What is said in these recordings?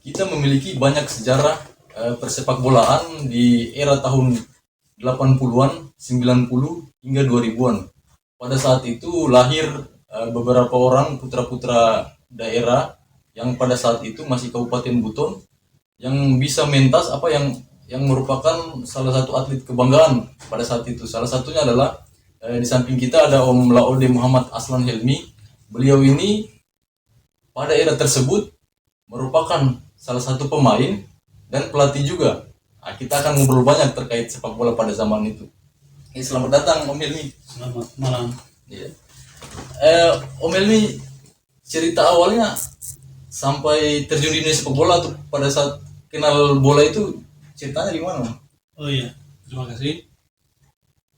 kita memiliki banyak sejarah persepak bolaan di era tahun 80-an, 90 hingga 2000-an. Pada saat itu lahir beberapa orang putra-putra daerah yang pada saat itu masih Kabupaten Buton yang bisa mentas yang merupakan salah satu atlet kebanggaan pada saat itu. Salah satunya adalah di samping kita ada Om Laode Muhammad Aslan Helmi. Beliau ini pada era tersebut merupakan salah satu pemain dan pelatih juga. Nah, kita akan ngobrol banyak terkait sepak bola pada zaman itu. Selamat datang Om Helmi. Selamat malam. Ya. Om Helmi, cerita awalnya sampai terjun di dunia sepak bola tuh pada saat kenal bola itu ceritanya gimana? Oh iya, terima kasih.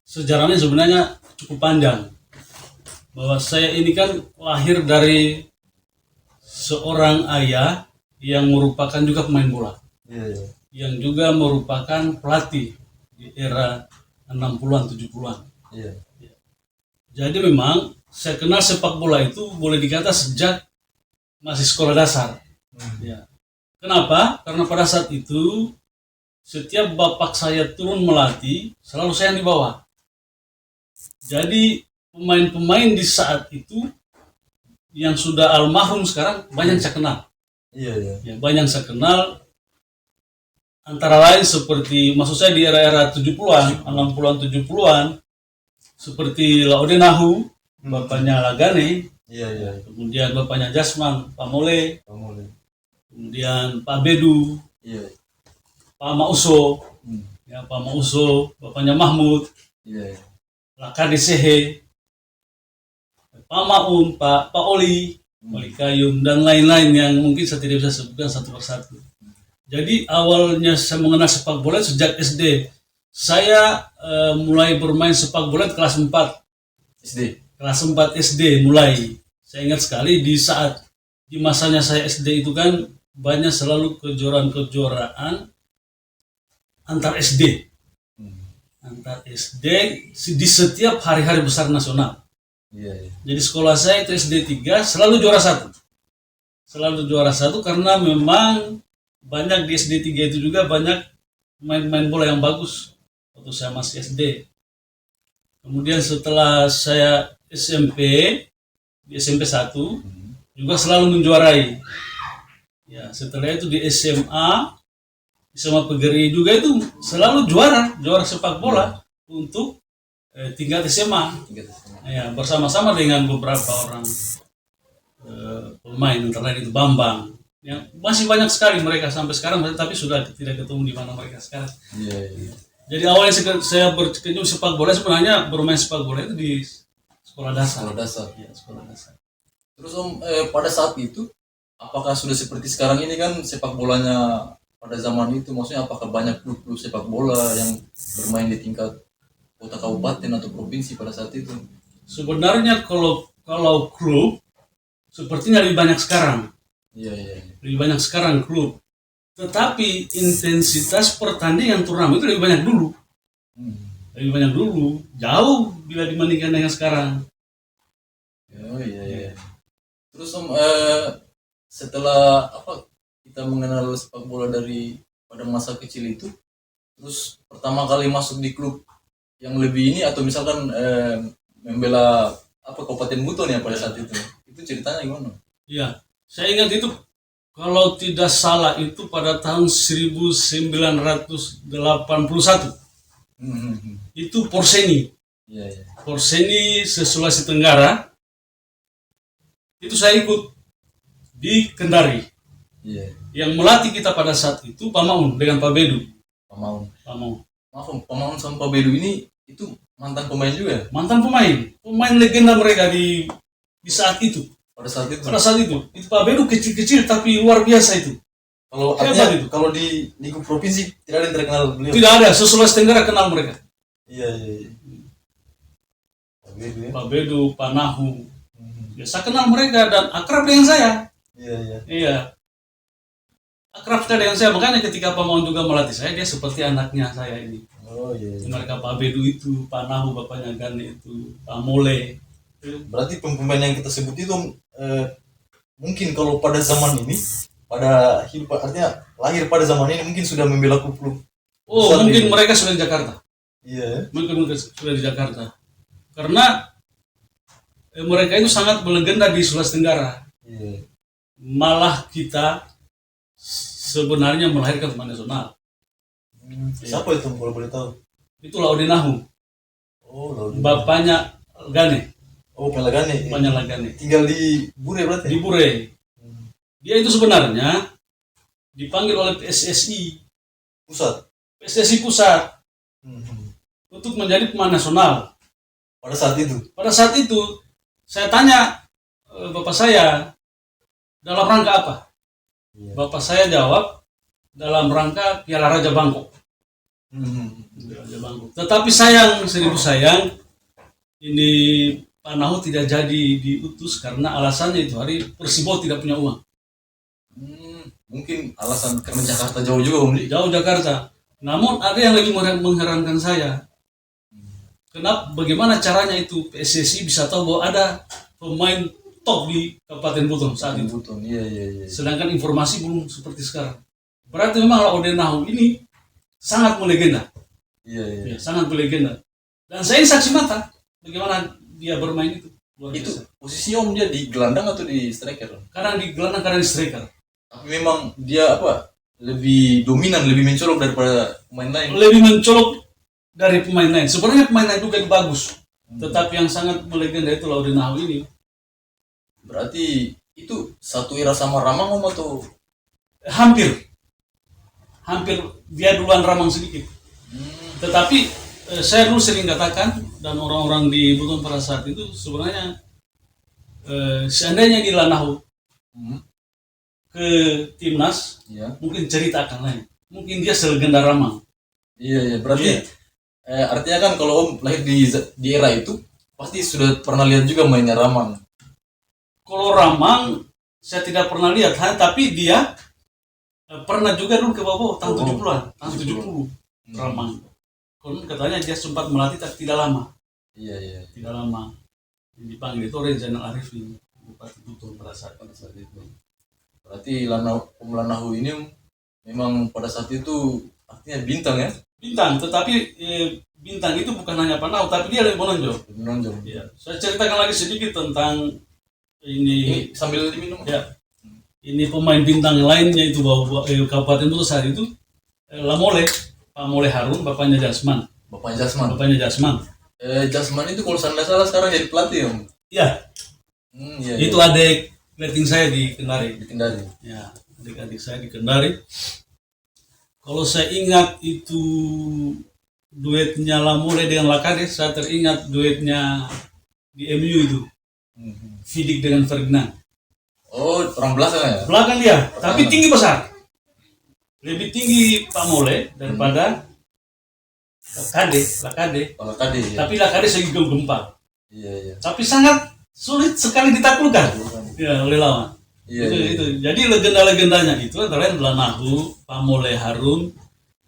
Sejarahnya sebenarnya cukup panjang. Bahwa saya ini kan lahir dari seorang ayah yang merupakan juga pemain bola. Iya. Yang juga merupakan pelatih di era 60-an, 70-an. Iya. Jadi memang saya kenal sepak bola itu boleh dikata sejak masih sekolah dasar. Ya. Kenapa? Karena pada saat itu setiap bapak saya turun melatih, selalu saya yang dibawa. Jadi pemain-pemain di saat itu yang sudah almarhum sekarang banyak saya kenal. Iya. Ya, banyak saya kenal. Antara lain seperti, maksud saya di era-era 70-an, 60-an, 70-an, seperti Laode Nahu, bapaknya Lagane, Iya. kemudian bapaknya Jasman, Pak Mole, Kamu. kemudian Pak Bedu, Iya. Pak Mauso, ya Pak Mauso, bapaknya Mahmud, Iya. Lakade Sehe, Pak Maun, Pak Oli, Oli Kayum, dan lain-lain yang mungkin saya tidak bisa sebutkan satu persatu. Jadi awalnya saya mengenal sepak bola sejak SD. Saya mulai bermain sepak bola kelas 4. SD. Kelas 4 SD mulai. Saya ingat sekali di masanya saya SD itu kan banyak selalu kejuaraan antar SD. Antar SD di setiap hari-hari besar nasional. Iya. Jadi sekolah saya itu SD 3 selalu juara 1. Selalu juara 1 karena memang banyak di SD 3 itu juga banyak main bola yang bagus waktu saya masih SD. Kemudian setelah saya SMP, di SMP 1 juga selalu menjuarai. Ya, setelah itu di SMA PGRI juga itu selalu juara sepak bola untuk tingkat SMA. Ya, bersama-sama dengan beberapa orang pemain, antara lain itu Bambang. Yang masih banyak sekali mereka sampai sekarang, tapi sudah tidak ketemu di mana mereka sekarang. Iya. Jadi awalnya saya berkecimpung sepak bola, sebenarnya bermain sepak bola itu di sekolah dasar. Ya, sekolah dasar. Terus Om, pada saat itu apakah sudah seperti sekarang ini kan sepak bolanya pada zaman itu, maksudnya apakah banyak klub-klub sepak bola yang bermain di tingkat kota kabupaten atau provinsi pada saat itu? Sebenarnya kalau klub sepertinya lebih banyak sekarang. Iya. Lebih banyak sekarang klub. Tetapi intensitas pertandingan turnamen itu lebih banyak dulu. Lebih banyak dulu, jauh bila dibandingkan dengan sekarang. Oh iya. Terus Om, setelah kita mengenal sepak bola dari pada masa kecil itu, terus pertama kali masuk di klub yang lebih ini atau misalkan membela Kabupaten Buton ya pada saat itu ceritanya gimana? Iya, saya ingat itu kalau tidak salah itu pada tahun 1981. Itu Porseni. Iya. Porseni se-Sulawesi Tenggara. Itu saya ikut di Kendari. Iya. Yang melatih kita pada saat itu Pak Maun dengan Pak Bedu. Pak Maun. Maaf, Pak Maun sama Pak Bedu ini itu mantan pemain juga? Mantan pemain legenda mereka di saat itu. Pada saat itu Itu Pak Bedu kecil-kecil tapi luar biasa itu. Kalau artinya itu kalau di lingkup provinsi tidak ada yang terkenal beliau. Tidak ada, se-Sulawesi Tenggara kenal mereka. Iya. Pak Bedu, Pak Nahu. Ya, saya kenal mereka dan akrab dengan saya. Iya. Akrab sekali dengan saya, makanya ketika Pak Maun juga melatih saya, dia seperti anaknya saya ini. Oh iya. Mereka Pak Bedu itu, Pak Nahu bapaknya Gane itu, Pak Mole. Berarti pemain yang kita sebut itu mungkin kalau pada zaman ini pada hidup, artinya lahir pada zaman ini mungkin sudah membela klub-klub. Oh, besar mungkin di- mereka sudah di Jakarta. Iya. Mungkin mereka sudah di Jakarta. Karena mereka itu sangat melegenda di Sulawesi Tenggara. Iya. Malah kita sebenarnya melahirkan pemain nasional. Siapa itu kalau boleh tahu? Itu Laudenahu, Oh, lalu. bapaknya Gane, Oh, Pelagane. bapaknya Lagane. Tinggal di Bure berarti. Di Bure. Dia itu sebenarnya dipanggil oleh PSSI, Pusat. PSSI Pusat Hmm. untuk menjadi pemain nasional. Pada saat itu. Pada saat itu saya tanya bapak saya dalam rangka apa? Iya. Bapak saya jawab dalam rangka Piala Raja Bangkok. Hmm. Raja Bangkok. Tetapi sayang, seribu sayang, ini Pak Nahu tidak jadi diutus karena alasannya itu hari Persibo tidak punya uang. Mungkin alasan karena Jakarta jauh juga Om Di. Jauh Jakarta. Namun ada yang lebih mengherankan saya. Kenapa? Bagaimana caranya itu PSSI bisa tahu bahwa ada pemain top di Kabupaten Buton saat itu? Buton. Iya. Sedangkan informasi belum seperti sekarang. Berarti memang Laudenahu ini sangat melegenda. Iya. Ya, sangat melegenda. Dan saya saksi mata bagaimana dia bermain itu. Luar Itu biasa. posisinya Om dia di gelandang atau di striker? Kadang di gelandang, kadang di striker. Tapi memang dia apa? Lebih dominan, lebih mencolok daripada pemain lain. Lebih mencolok dari pemain lain. Sebenarnya pemain lain juga bagus. Tetapi yang sangat melegenda itu Laudenahu ini. Berarti itu satu era sama Ramang Om atau? Hampir dia duluan Ramang sedikit. Tetapi saya dulu sering katakan dan orang-orang di Buton pada saat itu sebenarnya seandainya di Lanahu ke timnas Iya. mungkin cerita akan lain. Mungkin dia selegenda Ramang. Iya. Berarti artinya kan kalau Om lahir di era itu pasti sudah pernah lihat juga mainnya Ramang. Kalau Ramang saya tidak pernah lihat, tapi dia pernah juga dulu ke bawah tahun 70-an, tahun 70 Ramang. Konon katanya dia sempat melatih tapi tidak lama. Iya. Tidak lama. Yang dipanggil itu oleh Zainal Arifin, Bupati Buton pada saat itu. Berarti Om Lanahu ini memang pada saat itu artinya bintang ya? Bintang, tetapi bintang itu bukan hanya Pak Nahu, tapi dia lebih menonjol. Menonjol. Ya. Saya ceritakan lagi sedikit tentang ini. Ini sambil diminum. Ya, ini pemain bintang lainnya itu Kabupaten Buton saat itu Lamole, Pak Mole Harun, bapaknya Jasman. Bapaknya Jasman. Jasman itu kalau saya nggak salah sekarang jadi pelatih Om. Ya, Iya. itu adik leting saya di Kendari. Di Kendari. Ya, adik-adik saya di Kendari. Kalau saya ingat itu duetnya Lamole dengan Lakade, saya teringat duetnya di MU itu, Fidik dengan Ferdinand. Oh, orang belakang ya? Belakang dia, tapi tinggi besar. Lebih tinggi Pak Mole daripada Lakade. Kalau tadi ya. Tapi Lakade segi gempal. Iya. Tapi sangat sulit sekali ditaklukkan. Ya, oleh lawan. Iya. Itu. Jadi legenda-legendanya itu adalah Lanahu, Pak Mole Harun,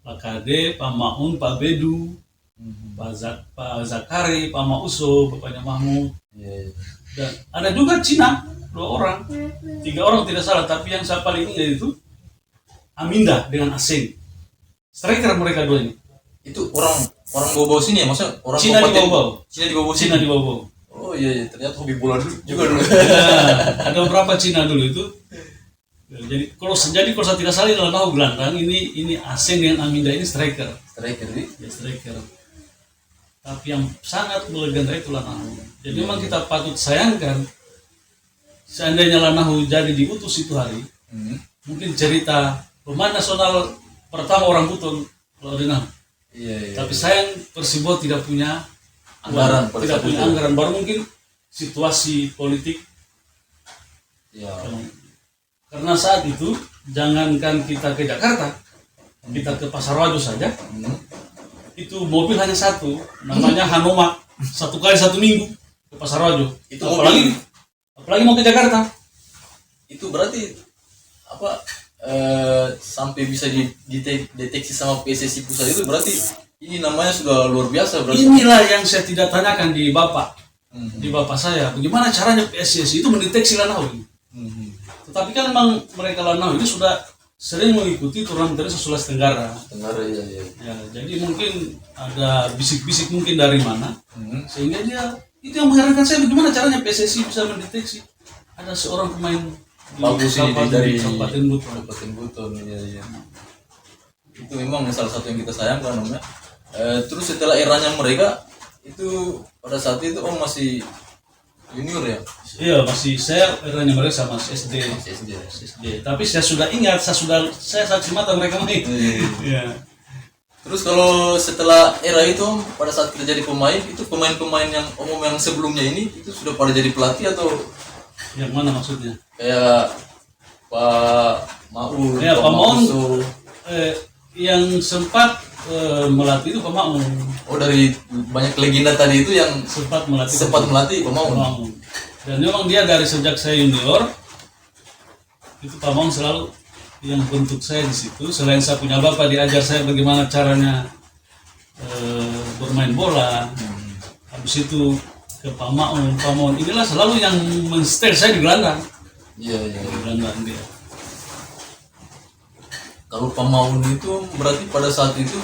Lakade, Pak Maun, Pak Bedu, Pak Zakari, Pak Mauso, bapaknya Mahmud. Iya. Dan ada juga Cina, 2 orang, 3 orang tidak salah, tapi yang saya paling ingat itu Aminda dengan Aseng. Striker mereka 2 ini. Itu orang bawa sini ya, maksudnya orang Cina di kabupaten- bawah. Cina di bawah Cina di bawah. Oh iya, ternyata hobi bola juga dulu. Ya, ada beberapa Cina dulu itu. Jadi kalau saya tidak salah dalam tahu gelandang ini Aseng dengan Aminda ini striker. Striker nih. Ya, striker. Tapi yang sangat melegenda itu Lanahu. Jadi memang kita patut sayangkan seandainya Lanahu jadi diutus itu hari, mungkin cerita pemain nasional pertama orang Buton Laudenahu. Iya. Tapi sayang Persibo tidak punya Anggaran uang, pada tidak saat punya itu. anggaran. Baru mungkin situasi politik. Iya. Karena saat itu jangankan kita ke Jakarta, kita ke Pasar Wajo saja, itu mobil hanya satu, namanya Hanoma, 1 kali 1 minggu ke Pasar Wajo. Itu apalagi mau ke Jakarta. Itu berarti apa sampai bisa dideteksi sama PSSI pusat itu berarti ini namanya sudah luar biasa berarti. Inilah yang saya tidak tanyakan di Bapak saya, bagaimana caranya PSSI itu mendeteksi Lanahu ini. Tetapi kan memang mereka Lanau ini sudah sering mengikuti turnamen tenis Sulawesi Tenggara. Iya. Ya, jadi mungkin ada bisik-bisik mungkin dari mana, sehingga dia itu yang mengherankan saya, bagaimana caranya PSSI bisa mendeteksi ada seorang pemain Bagus ini dari Kabupaten Buton. Kabupaten Buton. Iya. Itu memang salah satu yang kita sayangkan, Om ya. Terus setelah eranya mereka itu pada saat itu Om masih junior ya? Iya, masih saya eranya mereka sama SD. Tapi saya sudah ingat, saya saksi mata mereka main. Iya. Terus kalau setelah era itu Om, pada saat kita jadi pemain, itu pemain-pemain yang umum yang sebelumnya ini itu sudah pada jadi pelatih atau Yang mana maksudnya? kayak Pak Maun, Ya, Pak Maun, Mapuso? yang sempat melatih itu Pak Maun. Oh, dari banyak legenda tadi itu yang Sempat melatih sempat melatih Pak Maun. Pak Maun. Dan memang dia dari sejak saya junior itu Pak Maun selalu yang bentuk saya di situ. Selain saya punya bapak, diajar saya bagaimana caranya bermain bola. Habis itu ke Pak Maun inilah selalu yang men-stage saya di gelandang. Iya. Di gelandang dia. Kalau Pak Maun itu berarti pada saat itu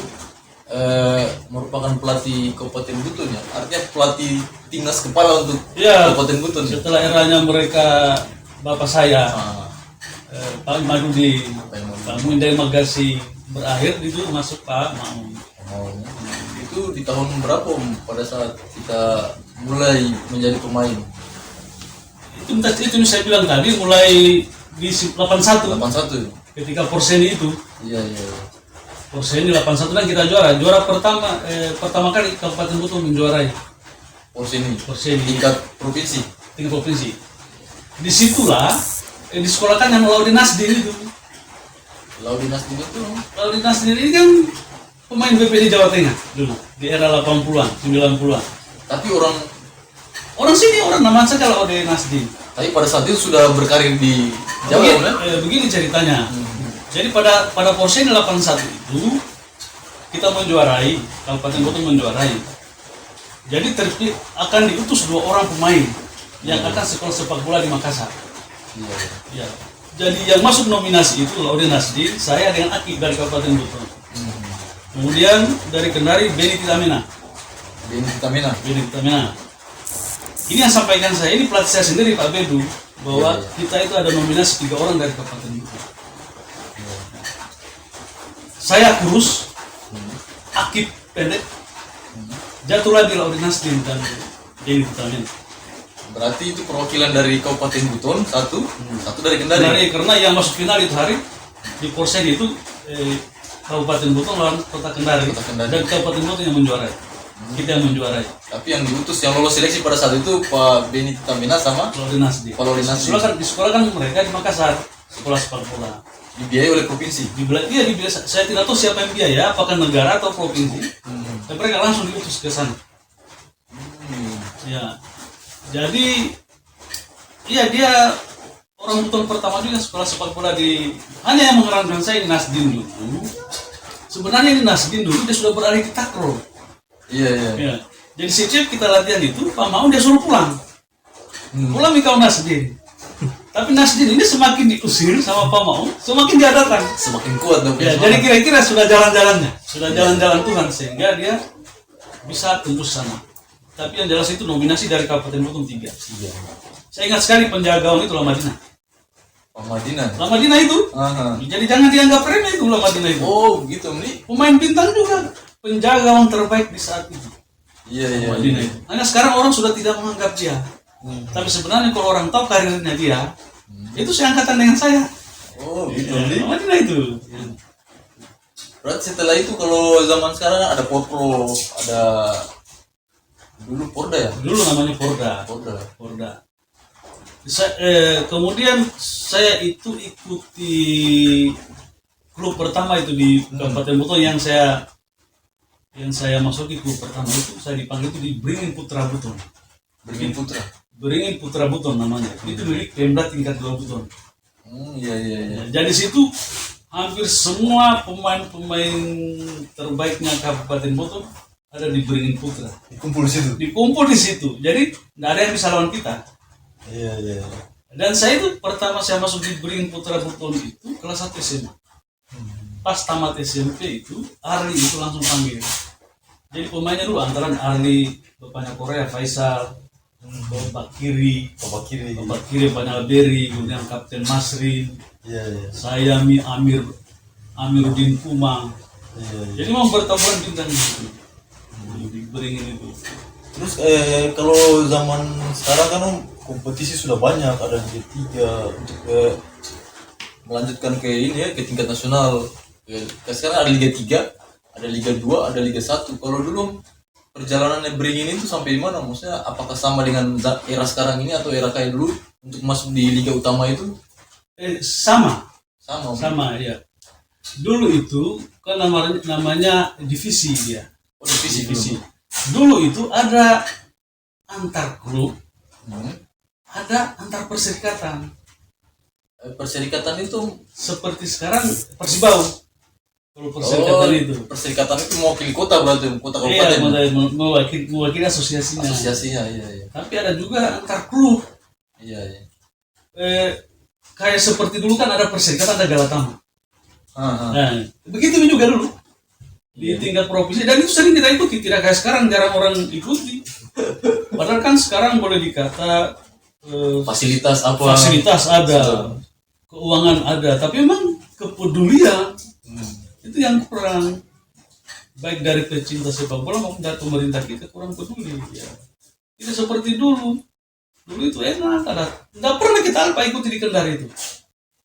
merupakan pelatih Kabupaten Buton ya? Artinya pelatih timnas kepala untuk Iya. Kabupaten Buton ya? Setelah eranya mereka bapak saya Pak Madudi, Pak Mundai Magasi berakhir itu masuk Pak Maun. Maun. Itu di tahun berapa Om, pada saat kita mulai menjadi pemain? Itu saya bilang tadi mulai di 81 81. ketika Porseni itu. Iya. Porseni 81 dan kita juara pertama kali Kabupaten Buton menjuarai Porseni Porseni tingkat provinsi. tingkat provinsi. Disitulah disekolahkan yang Laudi Nasdin itu. Laudi Nasdin itu Laudi Nasdin ini kan pemain BPD Jawa Tengah dulu di era 80-an, 90-an. tapi Orang sini orang namanya saja Laudi Nasdin. tapi pada saat itu sudah berkarir di Jawa Begini, ya? begini ceritanya. Jadi pada Porseni 81 itu kita menjuarai, Kabupaten Buton menjuarai. Jadi akan diutus 2 orang pemain yang akan sekolah sepak bola di Makassar. Iya. Ya. Jadi yang masuk nominasi itu Laudi Nasdin, saya dengan Akik dari Kabupaten Buton. Kemudian dari Kendari Beni Titamina. Beni Titamina. Ini yang sampaikan saya, ini pelatih saya sendiri Pak Bedu, bahwa kita itu ada nominasi 3 orang dari Kabupaten Buton. Saya kurus, Akik pendek, jatuh lagi Laudi Nasdin dan Beni Titamina. Berarti itu perwakilan dari Kabupaten Buton satu dari Kendari. Karena yang masuk final itu hari di Porseni itu Kabupaten Buton lawan Kota Kendari. Dan Kabupaten Buton yang menjuarai. Kita yang menjuarai. Tapi yang diutus yang lolos seleksi pada saat itu Pak Beni Titamina sama Laudi Nasdin. Pak Laudi Nasdin. Di sekolah kan mereka di Makassar, sekolah sepak bola. Dibiayai oleh provinsi. Dibiayai. Saya tidak tahu siapa yang biaya, apakah negara atau provinsi. Dan mereka langsung diutus ke sana. Ya. Jadi iya dia orang Buton pertama juga sekolah sepak bola di, hanya yang mengherankan saya ini Nasdin dulu. Sebenarnya ini Nasdin dulu dia sudah beralih ke takraw. Iya. Ya. Jadi setiap kita latihan itu Pak Maun dia suruh pulang. Pulang kau Nasdin. Tapi Nasdin ini semakin diusir sama Pak Maun, semakin dia datang. Semakin kuat dong. Ya, jadi kira-kira sudah jalan-jalannya, sudah jalan-jalan Tuhan sehingga dia bisa tembus sana. Tapi yang jelas itu nominasi dari Kabupaten Buton 3. Saya ingat sekali penjaga gawang itu Lamadina. Lamadina itu. Jadi jangan dianggap remeh itu Lamadina itu. Oh, gitu nih. Pemain bintang juga, penjaga gawang terbaik di saat itu. Iya. Lamadina itu. Hanya sekarang orang sudah tidak menganggap dia. Tapi sebenarnya kalau orang tahu karirnya dia, itu seangkatan dengan saya. Oh, gitu Ya, nih. Lamadina itu. Berarti setelah itu kalau zaman sekarang ada Popro, ada dulu Porda ya? Dulu namanya Porda. Kemudian saya itu ikuti klub pertama itu di Kabupaten Buton yang saya masuki klub pertama itu saya dipanggil itu di Beringin Putra Buton. Beringin Putra Buton namanya. Itu milik Pemda tingkat 2 Buton. Iya. Jadi situ hampir semua pemain terbaiknya Kabupaten Buton ada di Beringin Putra. Dikumpul di situ. Dikumpul di situ. Jadi nggak ada yang bisa lawan kita. Iya. Dan saya itu pertama saya masuk di Beringin Putra Buton itu kelas 1 SMA. Pas tamat SMP itu, Arli itu langsung panggil. Jadi pemainnya dulu antara Arli, bapaknya Korea, Faisal, Bapak Kiri, Bapak Kiri, Bapaknya Beri, kemudian Kapten Masrin, saya Amiruddin Kumang. Jadi memang bertaburan bintang gitu di Beringin itu. Terus kalau zaman sekarang kan Om, kompetisi sudah banyak, ada Liga 3 untuk Melanjutkan ke ini ya, ke tingkat nasional. Sekarang ada Liga 3, ada Liga 2, ada Liga 1. Kalau dulu perjalanannya Beringin itu sampai di mana? Maksudnya apakah sama dengan era sekarang ini atau era kayak dulu untuk masuk di liga utama itu? Sama ya. Dulu itu kan namanya divisi dia. Oh, divisi. Dulu itu ada antar klub, ada antar perserikatan. Perserikatan itu Seperti sekarang Persibau. Kalau perserikatan itu. Perserikatan itu mewakili kota berarti, kota Iya, kabupaten. mewakili asosiasinya. Asosiasinya, iya. Tapi ada juga antar klub. Iya. Kayak seperti dulu kan ada perserikatan, ada Galatama. Ah. Nah, begitu juga dulu di tingkat provinsi, dan itu sering kita ikuti, tidak kayak sekarang jarang orang ikuti. Padahal kan sekarang boleh dikata Fasilitas apa? fasilitas ada, keuangan ada, tapi memang kepedulian itu yang kurang, baik dari pecinta sepak bola maupun dari pemerintah kita kurang peduli ya. Tidak seperti dulu itu enak, nggak pernah kita ikuti di Kendari itu.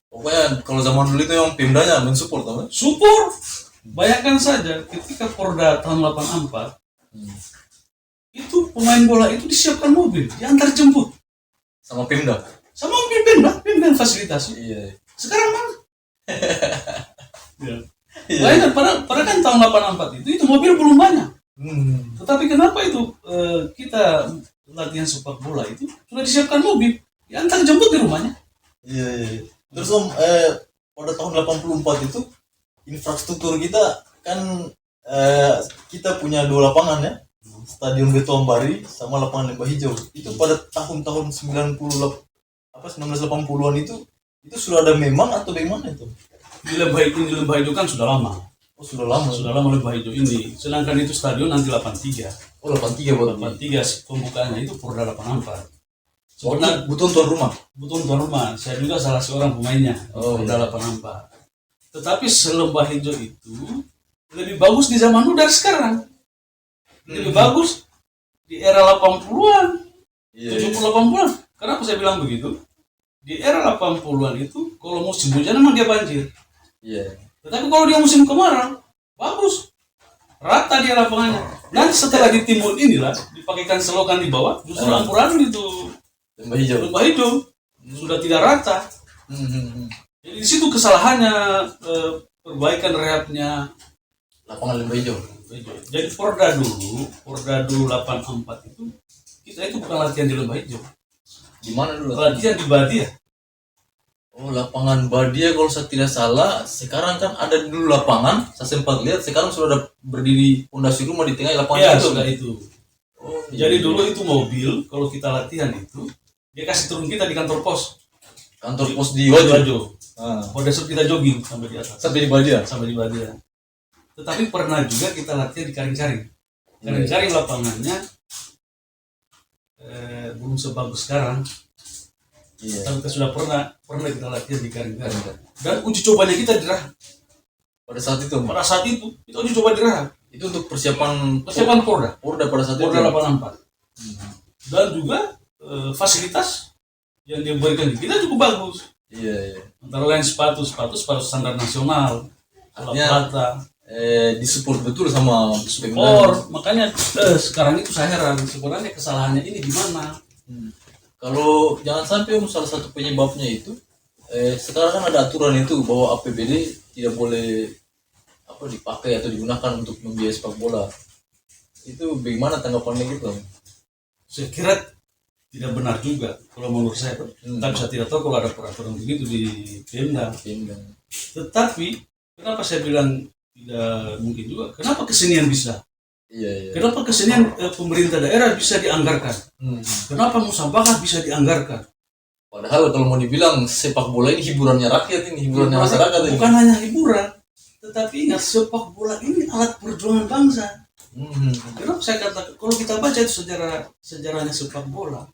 Pokoknya kalau zaman dulu itu yang Pemdanya mensupport kan? Support. Bayangkan saja ketika Porda tahun 84 itu pemain bola itu disiapkan mobil, diantar jemput Sama Pemda. sama Pemda fasilitasi. Iya. Sekarang mana? Ya. Bayangkan pada kan tahun 84 itu mobil belum banyak. Tetapi kenapa itu kita latihan sepak bola itu sudah disiapkan mobil, diantar jemput di rumahnya. Iya. Terus Om, pada tahun 84 itu infrastruktur kita kan kita punya 2 lapangan ya, Stadion Beto Ambari sama lapangan Lembah Hijau. Itu pada tahun-tahun 1980-an itu sudah ada memang atau bagaimana itu? Di Lembah Hijau kan sudah lama. Oh, sudah lama. Sudah lama Lembah Hijau ini. Sedangkan itu stadion nanti 83. Oh, 83 buat 83 pembukaannya itu Porda 84. Sebenarnya butuh tuan rumah. Butuh tuan rumah. Saya juga salah seorang pemainnya. Oh, Porda 84. Tetapi Lembah Hijau itu lebih bagus di zaman dulu dari sekarang. Lebih bagus di era 80-an. 70-80-an. Kenapa saya bilang begitu? Di era 80-an itu kalau musim hujan memang dia banjir. Iya. Tetapi kalau dia musim kemarau, bagus. Rata dia lapangannya. Nanti setelah ditimbun inilah, dipakaikan selokan di bawah, justru amburadul itu Lembah Hijau. Lembah Hijau sudah tidak rata. Jadi di situ kesalahannya, perbaikan rehabnya Lapangan Lembah Hijau. Jadi Porda dulu 84 itu kita itu bukan latihan di Lembah Hijau. Di mana dulu? Latihan di Badia. Oh, lapangan Badia kalau saya tidak salah. Sekarang kan ada dulu lapangan, saya sempat lihat sekarang sudah ada berdiri pondasi rumah di tengah lapangan Iya, itu. sudah itu. Oh, Jadi dulu itu mobil kalau kita latihan itu dia kasih turun kita di kantor pos. kantor pos di Wajo. Pada saat kita jogging sampai di atas. Sampai di Badia. Sampai di Badia. Tetapi pernah juga kita latihan di Karing-Karing. Karing-Karing lapangannya belum sebagus sekarang. Iya. Tapi kita sudah pernah kita latihan di Karing-Karing. Dan uji cobanya kita di Raha. Pada saat itu. Pada saat itu kita uji coba di Raha. Itu untuk persiapan Porda. Porda pada saat Porda itu. 84. Dan juga fasilitas yang diberikan kita cukup bagus. Iya. Antara lain sepatu standar nasional, Artinya, disupport betul sama support. Makanya sekarang itu saya heran sebenarnya kesalahannya ini di mana. Kalau jangan sampai salah satu penyebabnya itu sekarang kan ada aturan itu bahwa APBD tidak boleh dipakai atau digunakan untuk membiayai sepak bola. Itu bagaimana tanggapannya gitu? Saya kira tidak benar juga kalau menurut saya. Tapi saya tidak tahu kalau ada peraturan begitu di Pemda. Tetapi kenapa saya bilang tidak mungkin juga? Kenapa kesenian bisa? Iya. Kenapa kesenian pemerintah daerah bisa dianggarkan? Kenapa musabakah bisa dianggarkan? Padahal kalau mau dibilang sepak bola ini hiburannya rakyat, ini hiburannya masyarakat ini. Bukan hanya hiburan, tetapi ingat sepak bola ini alat perjuangan bangsa. Kenapa saya katakan kalau kita baca itu sejarahnya sepak bola,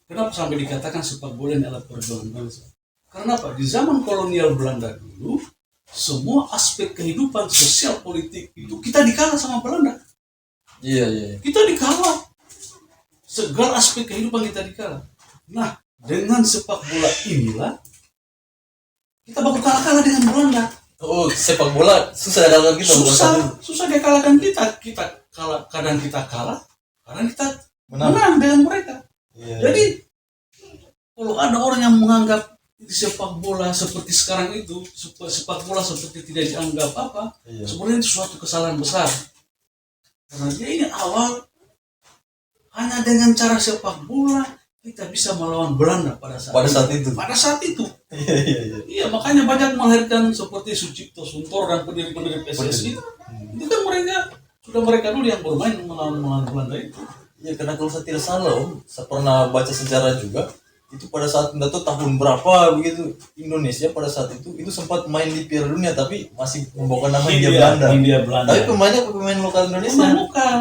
kenapa sampai dikatakan sepak bola ini alat perjuangan bangsa? Karena apa? Di zaman kolonial Belanda dulu, semua aspek kehidupan sosial politik itu kita dikalah sama Belanda. Iya. Kita dikalah. Segala aspek kehidupan kita dikalah. Nah, dengan sepak bola inilah kita bakal kalah dengan Belanda. Oh, sepak bola susah dikalahkan kita. Susah dia kalahkan kita. Kita kalah, kadang kita kalah, kadang kita Menang. menang dengan mereka. Iya. Jadi kalau ada orang yang menganggap sepak bola seperti sekarang itu, sepak bola seperti tidak dianggap apa, Iya. sebenarnya itu suatu kesalahan besar. Karena dia ini awal hanya dengan cara sepak bola kita bisa melawan Belanda pada saat itu. Pada saat itu. Iya. Iya, makanya banyak melahirkan seperti Sucipto Suntoro dan pendiri-pendiri PSSI. Itu kan mereka dulu yang bermain melawan Belanda itu. Iya, karena kalau saya tidak salah Om, saya pernah baca sejarah juga. Itu pada saat tidak tahu tahun berapa begitu Indonesia pada saat itu sempat main di Piala Dunia tapi masih membawa nama Hindia Belanda. Tapi pemainnya pemain lokal Indonesia. Pemain lokal.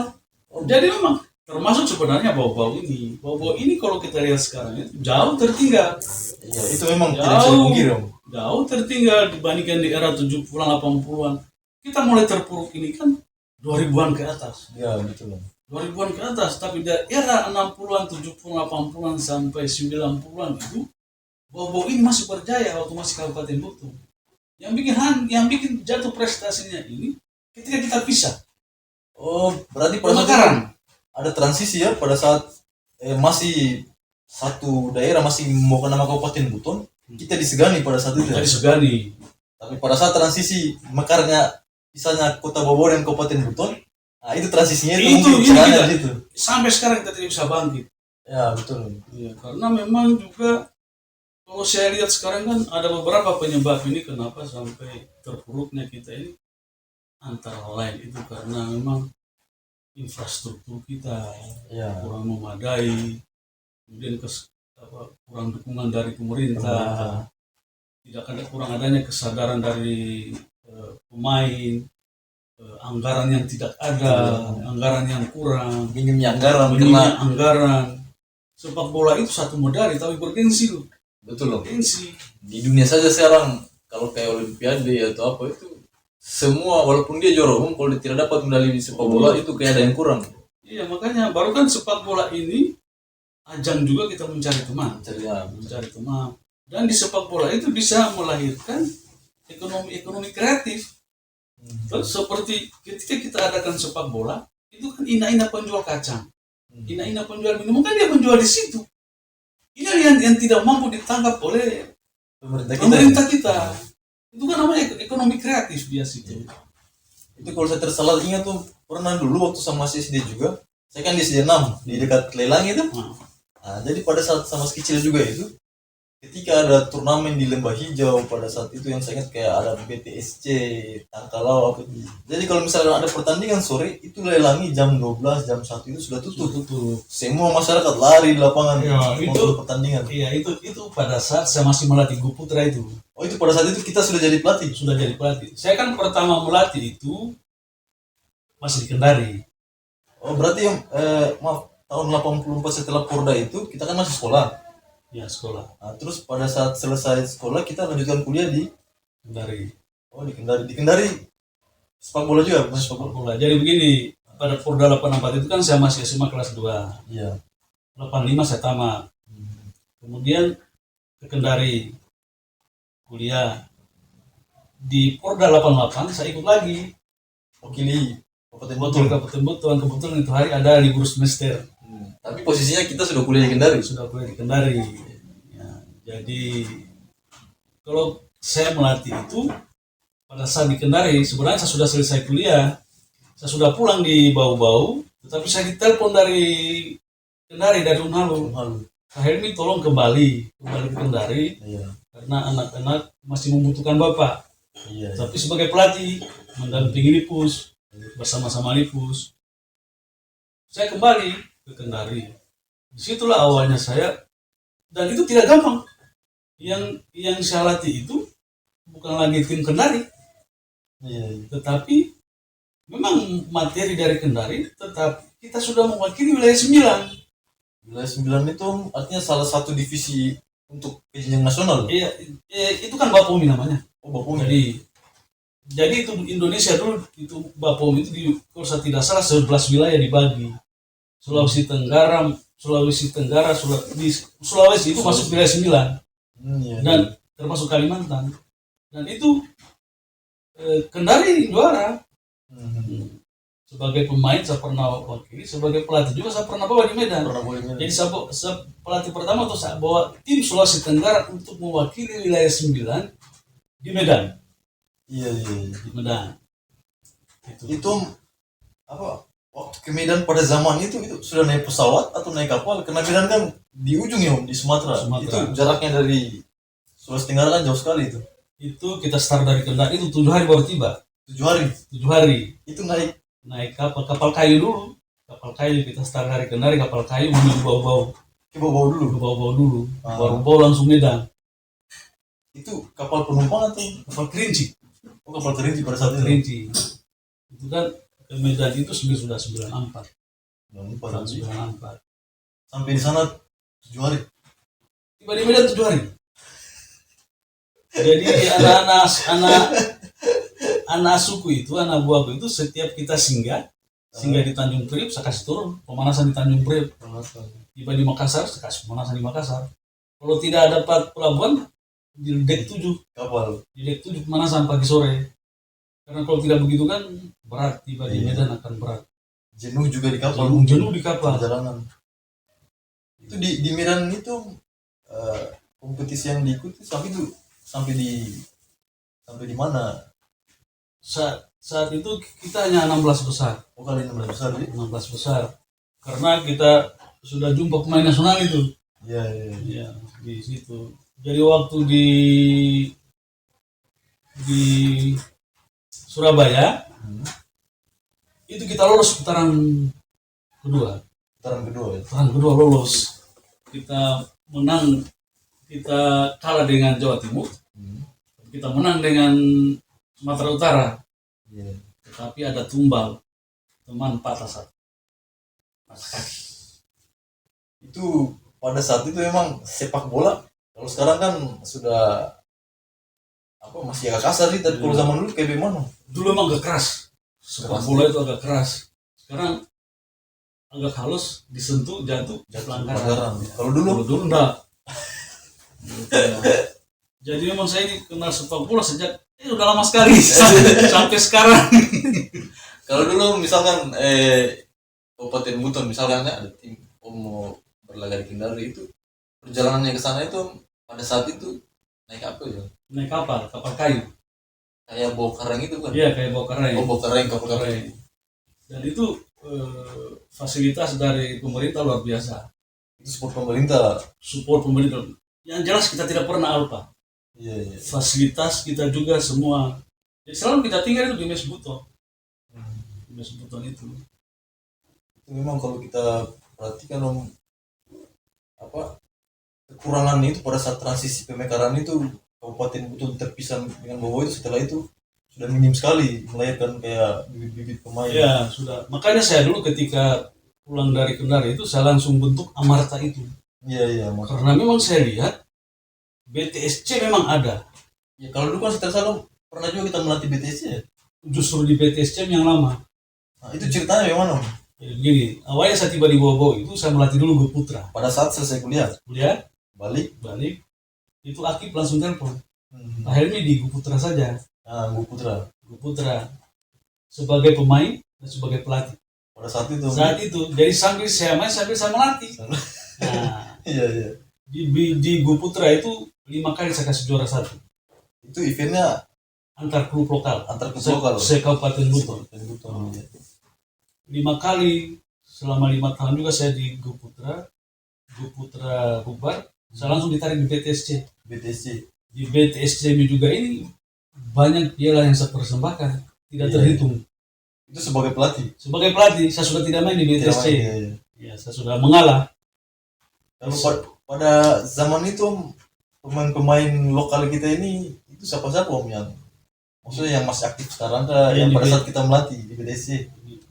Jadi memang termasuk sebenarnya bau-bau ini. Bau-bau ini kalau kita lihat sekarang itu jauh tertinggal. Iya, itu memang tidak bisa dipungkiri Om. Jauh tertinggal dibandingkan di era 70-an 80-an. Kita mulai terpuruk ini kan 2000-an ke atas. Iya, betul Om. 2000-an ke atas, tapi dari era 60-an, 70-an, 80-an sampai 90-an itu bau-bau ini masih berjaya waktu masih Kabupaten Butung. Yang bikin jatuh prestasinya ini ketika kita pisah. Oh, berarti pada saat Pemekaran. ada transisi ya pada saat masih satu daerah masih membawa nama Kabupaten Buton, kita disegani pada saat itu. Kita disegani. Tapi pada saat transisi mekarnya misalnya Kota Bogor dan Kabupaten Buton, nah itu transisinya itu mungkin caranya di situ. Sampai sekarang kita tidak bisa bangkit. Ya, betul. Iya, karena memang juga kalau saya lihat sekarang kan ada beberapa penyebab ini kenapa sampai terpuruknya kita ini, antara lain itu karena memang infrastruktur kita kurang memadai, kemudian kurang dukungan dari pemerintah, tidak ada kurang adanya kesadaran dari pemain, anggaran yang tidak ada, anggaran yang kurang, Minimnya anggaran minimnya anggaran. Sepak bola itu satu medali tapi bergengsi loh. Betul loh. Gengsi. Di dunia saja sekarang kalau kayak Olimpiade atau apa itu semua walaupun dia juara umum kalau dia tidak dapat medali di sepak bola itu kayak ada yang kurang. Iya, makanya baru kan sepak bola ini ajang juga kita mencari teman. Mencari teman. Dan di sepak bola itu bisa melahirkan ekonomi kreatif. Terus seperti ketika kita adakan sepak bola, itu kan ina-ina penjual kacang, ina-ina penjual minuman kan dia menjual di situ. Ini yang tidak mampu ditangkap oleh pemerintah kita. Itu kan namanya ekonomi kreatif dia situ. Itu kalau saya tersalah ingat tuh pernah dulu waktu sama SD juga, saya kan di SD 6 di dekat Lelang itu. Nah, jadi pada saat sama kecil juga itu, ketika ada turnamen di Lembah Hijau pada saat itu yang saya ingat kayak ada BTSC, Tangkalau apa itu. Jadi kalau misalnya ada pertandingan sore itu lelangi jam 12, jam 1 itu sudah tutup. Semua masyarakat lari di lapangan untuk pertandingan. Iya, itu pada saat saya masih melatih Gu Putra itu. Oh, itu pada saat itu kita sudah jadi pelatih. Sudah jadi pelatih. Saya kan pertama melatih itu masih di Kendari. Oh, berarti maaf, tahun 84 setelah Porda itu kita kan masih sekolah. Ya, sekolah. Nah, terus pada saat selesai sekolah kita lanjutkan kuliah di Kendari. Oh, di Kendari. Di Kendari sepak bola juga, masih sepak bola. Jadi begini, pada Porda 84 itu kan saya masih SMA kelas 2. Iya. 85 saya tamat. Kemudian ke Kendari kuliah. Di Porda 88 saya ikut lagi. Wakili Kabupaten Buton. Kebetulan itu hari ada libur semester. Tapi posisinya kita sudah kuliah di Kendari. Sudah kuliah di Kendari. Ya, jadi kalau saya melatih itu pada saat di Kendari, sebenarnya saya sudah selesai kuliah, saya sudah pulang di Bau-Bau, tetapi saya ditelepon dari Kendari dari Unhalu. Pak Helmi tolong kembali ke Kendari, karena anak-anak masih membutuhkan bapak. Tapi sebagai pelatih mendampingi Lipus bersama-sama Lipus, saya kembali ke Kendari. Disitulah awalnya saya Dan itu tidak gampang. Yang saya latih itu bukan lagi tim Kendari, Iya. tetapi memang materi dari Kendari, tetapi kita sudah mewakili wilayah 9. Wilayah 9 itu artinya salah satu divisi untuk jenjang nasional. Iya, itu kan Bapom namanya. Oh, Bapom. Jadi itu Indonesia dulu itu Bapom itu kalau saya tidak salah 11 wilayah dibagi. Sulawesi Tenggara, Sulawesi itu masuk wilayah 9 Iya. dan termasuk Kalimantan. Dan itu Kendari juara. Sebagai pemain saya pernah wakili, sebagai pelatih juga saya pernah bawa di Medan. Jadi saya pelatih pertama tuh saya bawa tim Sulawesi Tenggara untuk mewakili wilayah 9 di Medan. Iya. Di Medan. Itu apa? Waktu ke Medan pada zaman itu sudah naik pesawat atau naik kapal? Karena Medan kan di ujung ya, Om, di Sumatera. Itu jaraknya dari Sulawesi Tenggara kan jauh sekali itu. Itu kita start dari Kendari itu 7 hari baru tiba. 7 hari. 7 hari. Itu naik kapal kayu dulu. Kapal kayu kita start dari Kendari, kapal kayu menuju Bau-Bau. ke bawah dulu. Bau-Bau dulu. Baru Bau langsung Medan. Itu kapal penumpang atau Kapal Kerinci. oh, kapal kerinci pada saat itu? Kerinci. Itu kan ke Medan itu sudah 94. Tahun 94. 94. Sampai di sana 7 hari. Tiba di Medan 7 hari. Jadi anak suku itu, anak buahku itu setiap kita singgah di Tanjung Priok, saya kasih turun pemanasan di Tanjung Priok. Tiba di Makassar, saya kasih pemanasan di Makassar. Kalau tidak dapat pelabuhan, di dek 7 Kapal. di dek 7 pemanasan pagi sore. Karena kalau tidak begitu kan berat, tiba di Medan akan berat. Jenuh juga di kapal. Jenuh di kapal. Perjalanan. Itu di Medan itu kompetisi yang diikuti sampai di mana? Saat itu kita hanya 16 besar. Oh, kali 16 besar ya? 16 besar. Karena kita sudah jumpa pemain nasional itu. Iya. Ya, di situ. Jadi waktu di Surabaya itu kita lolos putaran kedua. Putaran kedua ya? Putaran kedua lolos. Kita menang, kita kalah dengan Jawa Timur. Kita menang dengan Sumatera Utara. Iya. Tetapi ada tumbal, teman patah satu. Itu pada saat itu memang sepak bola. Kalau sekarang kan sudah masih agak kasar sih. Tapi kalau zaman dulu kayak gimana? Dulu emang agak keras. Sepak bola itu agak keras. Sekarang agak halus, disentuh, jatuh pelanggaran. Kalau dulu enggak. Jadi memang saya ini kenal sepak bola sejak udah lama sekali sampai sekarang. Kalau dulu misalkan Kabupaten Buton misalkan ada tim mau berlaga di Kendari, itu perjalanannya ke sana itu pada saat itu naik apa ya? Naik kapal kayu. Kayak bawa kareng itu kan? Iya, kayak bawa kareng. Oh, bawa kareng, kapal kareng. Dan itu fasilitas dari pemerintah luar biasa. itu support pemerintah. Yang jelas kita tidak pernah alpa. Iya. Fasilitas kita juga semua. Jadi selalu kita tinggal itu di Mes Buton. Di Mes Buton itu. Itu memang kalau kita perhatikan kekurangan itu pada saat transisi pemekaran itu Kabupaten Buton terpisah dengan Bobo itu setelah itu sudah minim sekali melahirkan kayak bibit-bibit pemain. Ya sudah. Makanya saya dulu ketika pulang dari Kendari itu saya langsung bentuk Amarta itu. Iya. Karena memang saya lihat BTSC memang ada. Ya kalau dulu kan setelah salah pernah juga kita melatih BTSC ya. Justru di BTSC yang lama. Nah, itu ceritanya bagaimana? Gini, awalnya saya tiba di Bobo itu saya melatih dulu Gu Putra. Pada saat selesai kuliah balik itu Akif langsung telepon. Pak Helmi di Gu Putra saja. Gu Putra Sebagai pemain dan sebagai pelatih. Pada saat itu. Jadi sambil saya main sambil saya melatih. Nah, iya. Di Gu Putra itu 5 kali saya kasih juara 1. Itu eventnya antar klub lokal. Se-Kabupaten Buton. 5 kali selama 5 tahun juga saya di Gu Putra bubar. Saya langsung ditarik di BTSC. Di BTSC juga ini banyak piala yang saya persembahkan, tidak terhitung. Itu sebagai pelatih. Saya sudah tidak main di BTSC. Ya, saya sudah mengalah. Lalu pada zaman itu Om, pemain-pemain lokal kita ini itu siapa-siapa Om yang maksudnya yang masih aktif sekarang kah, yang pada saat kita melatih di BDC?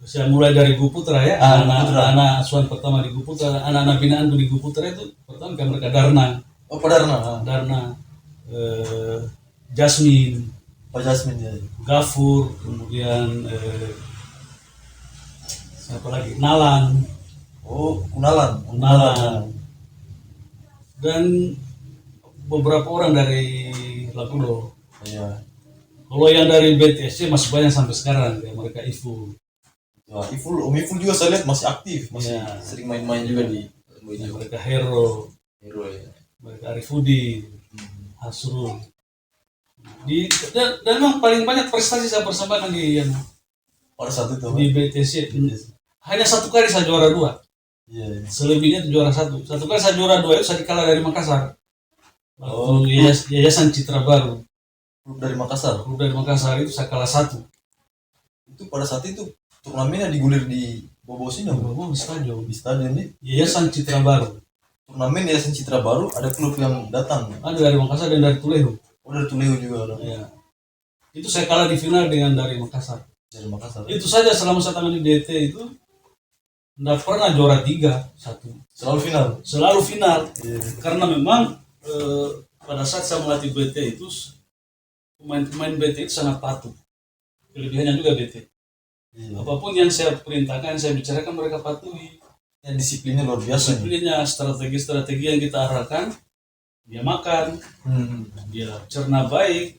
Saya mulai dari Guputra ya, anak asuhan pertama di Guputra, anak-anak binaan di Guputra itu pertama kan mereka Darna, Oh, Pak Darna. Jasmine, Pak Jasmine ya. Gafur, kemudian siapa lagi, Nalan, Oh, Kunalan. dan beberapa orang dari Lakudo. Iya. Kalau yang dari BTSC masih banyak sampai sekarang, ya mereka Ifu. Wah, Om Iful juga saya lihat masih aktif, masih Ya. sering main-main juga di Ya, mereka Hero, Hero ya. mereka Arifudi, Hasrul. Dan memang paling banyak prestasi saya persembahkan di Pada saat itu. di BTC. Hanya satu kali saya juara 2. Iya. Selebihnya itu juara 1. Satu kali saya juara 2 itu saya dikalah dari Makassar. Oh. Yayasan Citra Baru. Klub dari Makassar. Klub dari Makassar itu saya kalah 1. Itu pada saat itu turnamennya digulir di Bobo sini Om. Stadion. Di stadion ini Yayasan Citra Baru. turnamen Yayasan Citra Baru ada klub yang datang. Ada dari Makassar dan dari Tulehu. Oh, dari Tulehu juga ada. Ya. Itu saya kalah di final dengan dari Makassar. Dari Makassar. Itu saja selama saya tangani DT itu tidak pernah juara 3-1. Selalu final. Selalu final. Iya. Karena memang pada saat saya melatih BT itu pemain-pemain BT itu sangat patuh. Kelebihannya juga BT. Iya. Apapun yang saya perintahkan, saya bicarakan mereka patuhi. Ya, disiplinnya luar biasa. Disiplinnya, strategi-strategi yang kita arahkan, dia makan, dia cerna baik.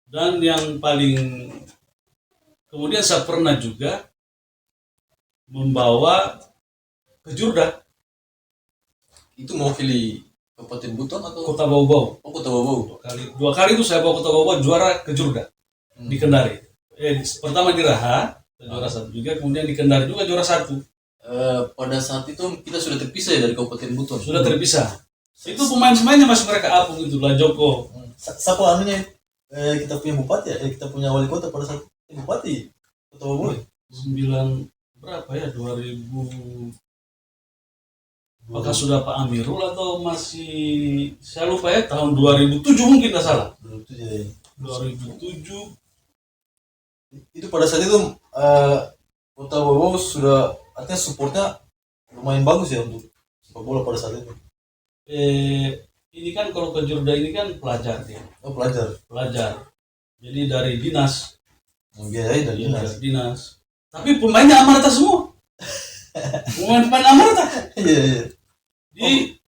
Dan yang paling kemudian saya pernah juga membawa ke Jurda, Itu mewakili Kabupaten Buton atau Kota Bau-Bau. oh, Kota Bau? Dua kali itu saya bawa Kota Bau-Bau juara ke Jurda di Kendari. Pertama di Raha juara 1 juga, kemudian di Kendari juga juara 1. Pada saat itu kita sudah terpisah ya dari Kabupaten Buton. Sudah terpisah. Itu pemain-pemainnya masih mereka apung itu lah Joko. Siapa anunya kita punya bupati ya? Kita punya wali kota pada saat bupati Kota Bobo. 9 berapa ya 2000. Apakah sudah Pak Amirul atau masih saya lupa ya, tahun 2007 mungkin tidak salah. 2007 Itu pada saat itu Kota Bobo sudah artinya supportnya lumayan bagus ya untuk sepak bola pada saat itu. Ini kan kalau ke Jurda ini kan pelajar dia. Oh, pelajar. Jadi dari dinas. Membiayai dari dinas. Dari dinas. Tapi pemainnya Amarta semua. Pemain Amarta. Iya.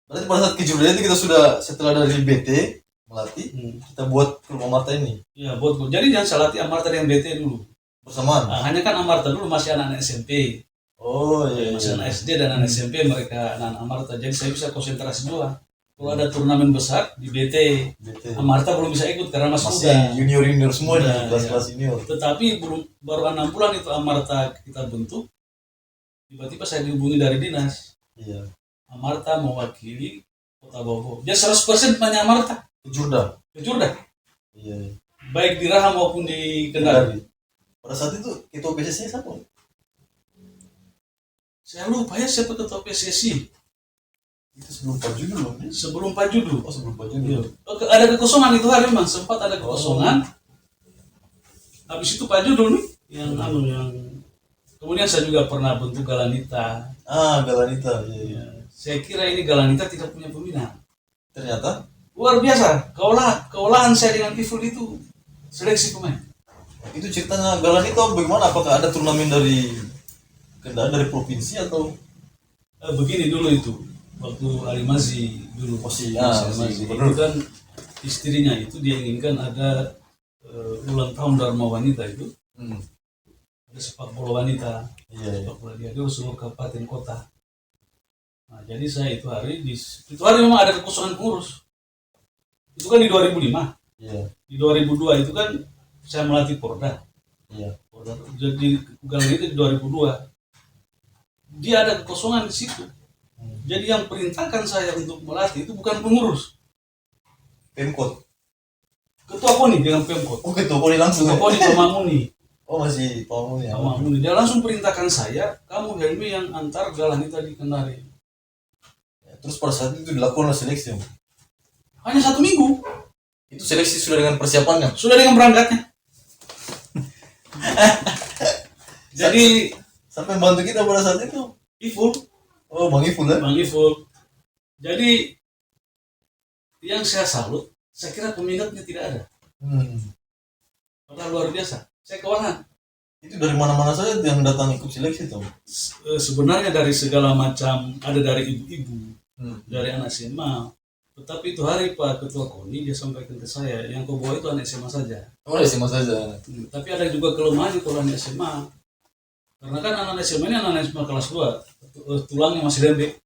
Berarti pada saat kejurda itu kita sudah setelah dari BT melatih, kita buat klub Amarta ini. Iya, buat. Jadi jangan salah latih Amarta dengan BT dulu. Bersamaan. Nah, hanya kan Amarta dulu masih anak-anak SMP. Oh iya. Masih anak SD dan anak SMP mereka anak Amarta. Jadi saya bisa konsentrasi juga. Kalau ada turnamen besar di BT, Amarta belum bisa ikut karena masih muda. Junior semua di Muda, kelas-kelas junior. Tetapi baru 6 bulan itu Amarta kita bentuk. Tiba-tiba saya dihubungi dari dinas. Iya. Amarta mewakili Kota Bobo. Dia 100% pemainnya Amarta. Kejurda. Iya. Baik di Raha maupun di Kendari. Pada saat itu ketua PSSI siapa? Saya lupa ya siapa ketua PSSI. Itu sebelum Pak Judu loh. Sebelum Pak Judu. Oh, sebelum Pak Judu. Ada kekosongan itu hari memang sempat ada kekosongan. Habis itu Pak Judu nih yang kemudian saya juga pernah bentuk Galanita. Galanita. Iya. Saya kira ini Galanita tidak punya pembina. Ternyata Luar biasa. Keolahan saya dengan Tiful itu seleksi pemain. itu ceritanya Galanita bagaimana? Apakah ada turnamen dari Kendari dari provinsi atau Begini dulu itu waktu Alimazi dulu masih itu kan istrinya itu dia inginkan ada ulang tahun Dharma Wanita itu ada sepak bola wanita. Iya. Sepak bola dia dulu seluruh kabupaten kota. Nah, jadi saya itu hari memang ada kekosongan pengurus. Itu kan di 2005. Iya. Di 2002 itu kan saya melatih Porda. Iya. Porda jadi Galang itu di 2002. Dia ada kekosongan di situ. Jadi yang perintahkan saya untuk melatih itu bukan pengurus. Pemkot. Ketua KONI dengan Pemkot. Oh, ketua KONI langsung. Ketua KONI Pak Mamuni. Oh masih Pamuni ya. Sama Muni. Dia langsung perintahkan saya, kamu Helmi yang antar Galanita di Kendari. Ya, terus pada saat itu dilakukan seleksi. Om. Hanya 1 minggu, Itu seleksi sudah dengan persiapannya. sudah dengan berangkatnya. Jadi Sampai bantu kita pada saat itu. Iful, Oh Bang Ipul ya. Bang Iful. Jadi yang saya salut, saya kira peminatnya tidak ada. Padahal luar biasa. Saya kewalahan. Itu dari mana-mana saja yang datang ikut seleksi tuh. Sebenarnya dari segala macam, ada dari ibu-ibu, dari anak SMA. Tetapi itu hari Pak Ketua KONI dia sampaikan ke saya, yang kau bawa itu anak SMA saja. Oh, sih mas saja. Tapi ada juga kelemahan kalau anak SMA. Karena kan anak SMA ini anak SMA kelas 2, tulangnya masih lembek.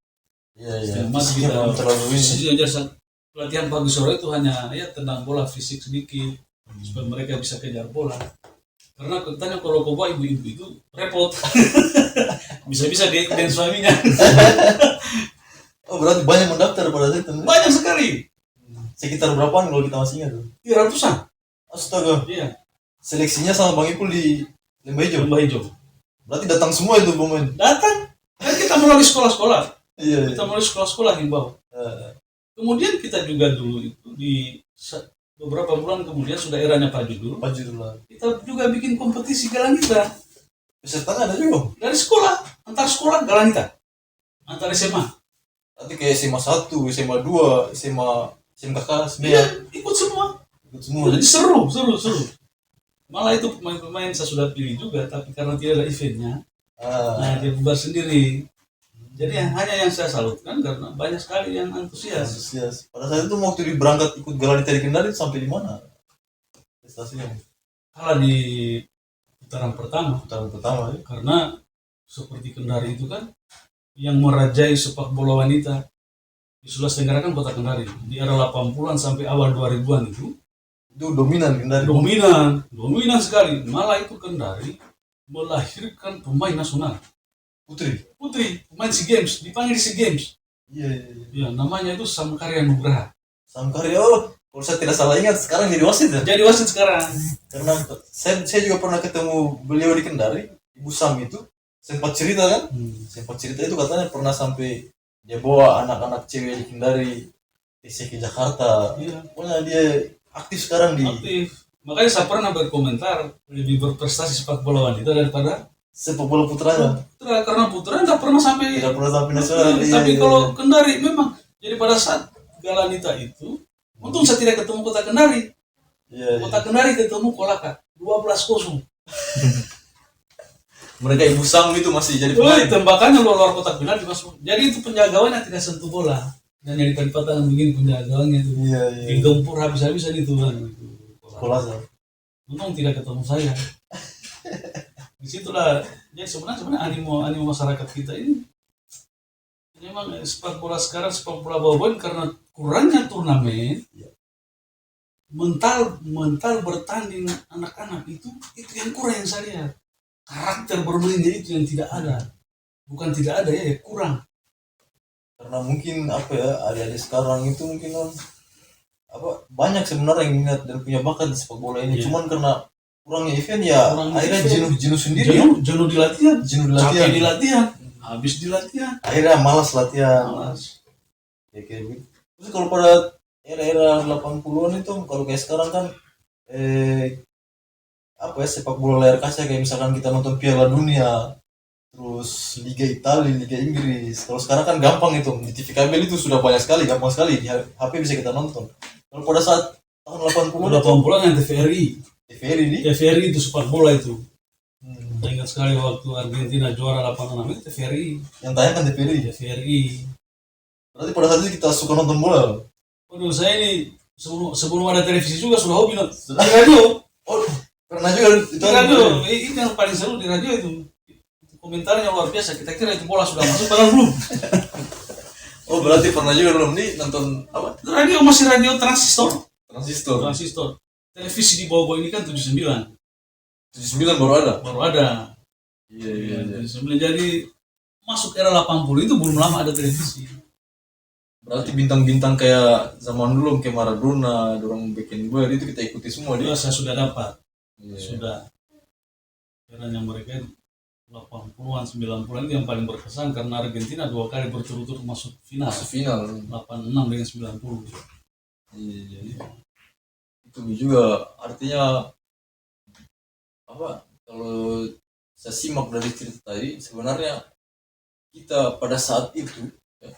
Iya iya. Masih Fisiknya kita belum terlalu ini. sejak pelatihan pagi sore itu hanya ya tendang bola fisik sedikit supaya mereka bisa kejar bola. Karena katanya kalau kau bawa ibu-ibu itu repot. Bisa-bisa dia dan suaminya. Oh berarti banyak mendaftar pada saat itu. Banyak sekali. Sekitar berapaan kalau kita masih ingat tuh? 300-an. Astaga. Iya, Seleksinya sama Bang Ipul di Lembah Hijau. Lembah Hijau. Berarti datang semua itu pemain. Datang. Kan kita melalui sekolah-sekolah. Iya. Kita melalui sekolah-sekolah himbau. Kemudian kita juga dulu itu beberapa bulan kemudian sudah eranya Pak Judul. Maju dulu lah. Kita juga bikin kompetisi Galanita Pesertanya ada juga. dari sekolah, antar sekolah Galanita, antar SMA. Nanti kayak SMA 1, SMA 2, SMA SMKK, Iya, SMK ikut semua. ikut semua. Jadi seru. Malah itu pemain-pemain saya sudah pilih juga, tapi karena tidak ada eventnya, nah dia bubar sendiri. Jadi hanya yang saya salutkan karena banyak sekali yang antusias. Antusias. Pada saat itu waktu berangkat ikut Galanita di Kendari sampai di mana? Prestasinya Kalah di putaran pertama. putaran pertama ya. Karena seperti Kendari itu kan yang merajai sepak bola wanita di Sulawesi Tenggara kan kota Kendari. Di era 80-an sampai awal 2000-an itu Dominan Kendari. dominan sekali. Malah itu Kendari melahirkan pemain nasional. Putri, pemain SEA Games, dipanggil SEA Games. Iya. Ya, namanya itu Samkarya Nugraha. Samkarya, oh, kalau saya tidak salah ingat sekarang jadi wasit ya. Jadi wasit sekarang. Karena saya juga pernah ketemu beliau di Kendari, Ibu Sam itu sempat cerita kan, sempat cerita itu katanya pernah sampai dia bawa anak-anak cewek di Kendari ke Jakarta. Iya, Pokoknya dia aktif sekarang di aktif. Makanya saya pernah berkomentar lebih berprestasi sepak bola wanita daripada sepak bola putranya. putra, karena putra nggak pernah sampai. Tidak pernah sampai nasional. Tapi kalau Kendari memang. Jadi pada saat Galanita itu, untung saya tidak ketemu kota Kendari. Iya. Kota Kendari ketemu Kolaka 12-0. Mereka Ibu Sam itu masih jadi Woi, pemain. tembakannya luar kotak penalti masuk. Jadi itu penjagawannya tidak sentuh bola. Dan yang di tangan begini penjagawannya itu. Iya. Digempur habis-habisan itu kan. Sekolah saya. Untung tidak ketemu saya. Disitulah. Jadi sebenarnya animo masyarakat kita ini memang sepak bola sekarang, sepak bola bawah karena kurangnya turnamen. Mental bertanding anak-anak itu yang kurang yang saya lihat. Karakter bermainnya itu yang tidak ada. Bukan tidak ada ya kurang. Karena mungkin apa ya, adik-adik sekarang itu mungkin banyak sebenarnya yang minat dan punya bakat di sepak bola ini. Iya. Cuman karena kurangnya event ya akhirnya jenuh sendiri. Jenuh di latihan. Capek di latihan. Habis di latihan. Akhirnya malas latihan. Malas. Ya, kayak gitu. Terus kalau pada era 80-an itu kalau kayak sekarang kan sepak bola layar kaca kayak misalkan kita nonton Piala Dunia, terus Liga Italia, Liga Inggris. Kalau sekarang kan gampang itu di TV kabel itu sudah banyak sekali, gampang sekali di HP bisa kita nonton. Kalau pada saat tahun 80-an 80-an yang TVRI. TVRI itu sepak bola itu. Saya ingat sekali waktu Argentina juara 86 itu TVRI. yang tayang kan TVRI. Berarti pada saat itu kita suka nonton bola. Waduh, saya ini sebelum ada televisi juga sudah hobi nonton di radio. Oh, pernah juga itu Di radio, itu yang paling seru di radio itu. Komentarnya luar biasa. Kita kira itu bola sudah masuk, padahal belum. Oh berarti pernah juga belum nih nonton apa? Radio masih radio transistor. Transistor. Televisi di bawah ini kan 79. 79 baru ada. Baru ada. Iya. 79. Jadi masuk era 80 itu belum lama ada televisi. Berarti bintang-bintang kayak zaman dulu kayak Maradona, dorong bikin gol itu kita ikuti semua dia. Saya sudah dapat. Iya. Sudah. eranya mereka 80-an 90-an itu yang paling berkesan karena Argentina 2 kali berturut-turut masuk final. Masuk final. 86 dengan 90. Iya, iya. Itu juga artinya apa? Kalau saya simak dari cerita tadi, sebenarnya kita pada saat itu ya,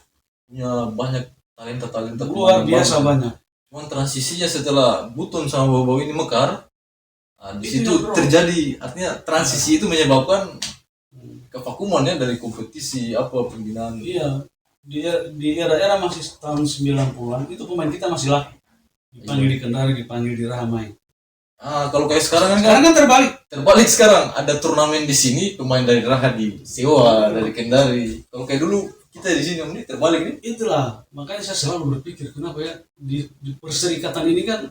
punya banyak talenta-talenta Luar pemain biasa bagus. banyak. Cuman transisinya setelah Buton sama Bobo ini mekar, di Itu situ yang drop. terjadi, artinya transisi itu menyebabkan kevakuman ya dari kompetisi apa pembinaan. Iya, di era-era masih tahun 90-an itu pemain kita masih laku. Dipanggil di Kendari, dipanggil di Rahamai. Kalau kayak sekarang kan Sekarang kan terbalik sekarang, ada turnamen di sini, pemain dari Raha di sewa dari Kendari. Kalau kayak dulu kita di sini ini terbalik nih. Itulah, makanya saya selalu berpikir kenapa ya di perserikatan ini kan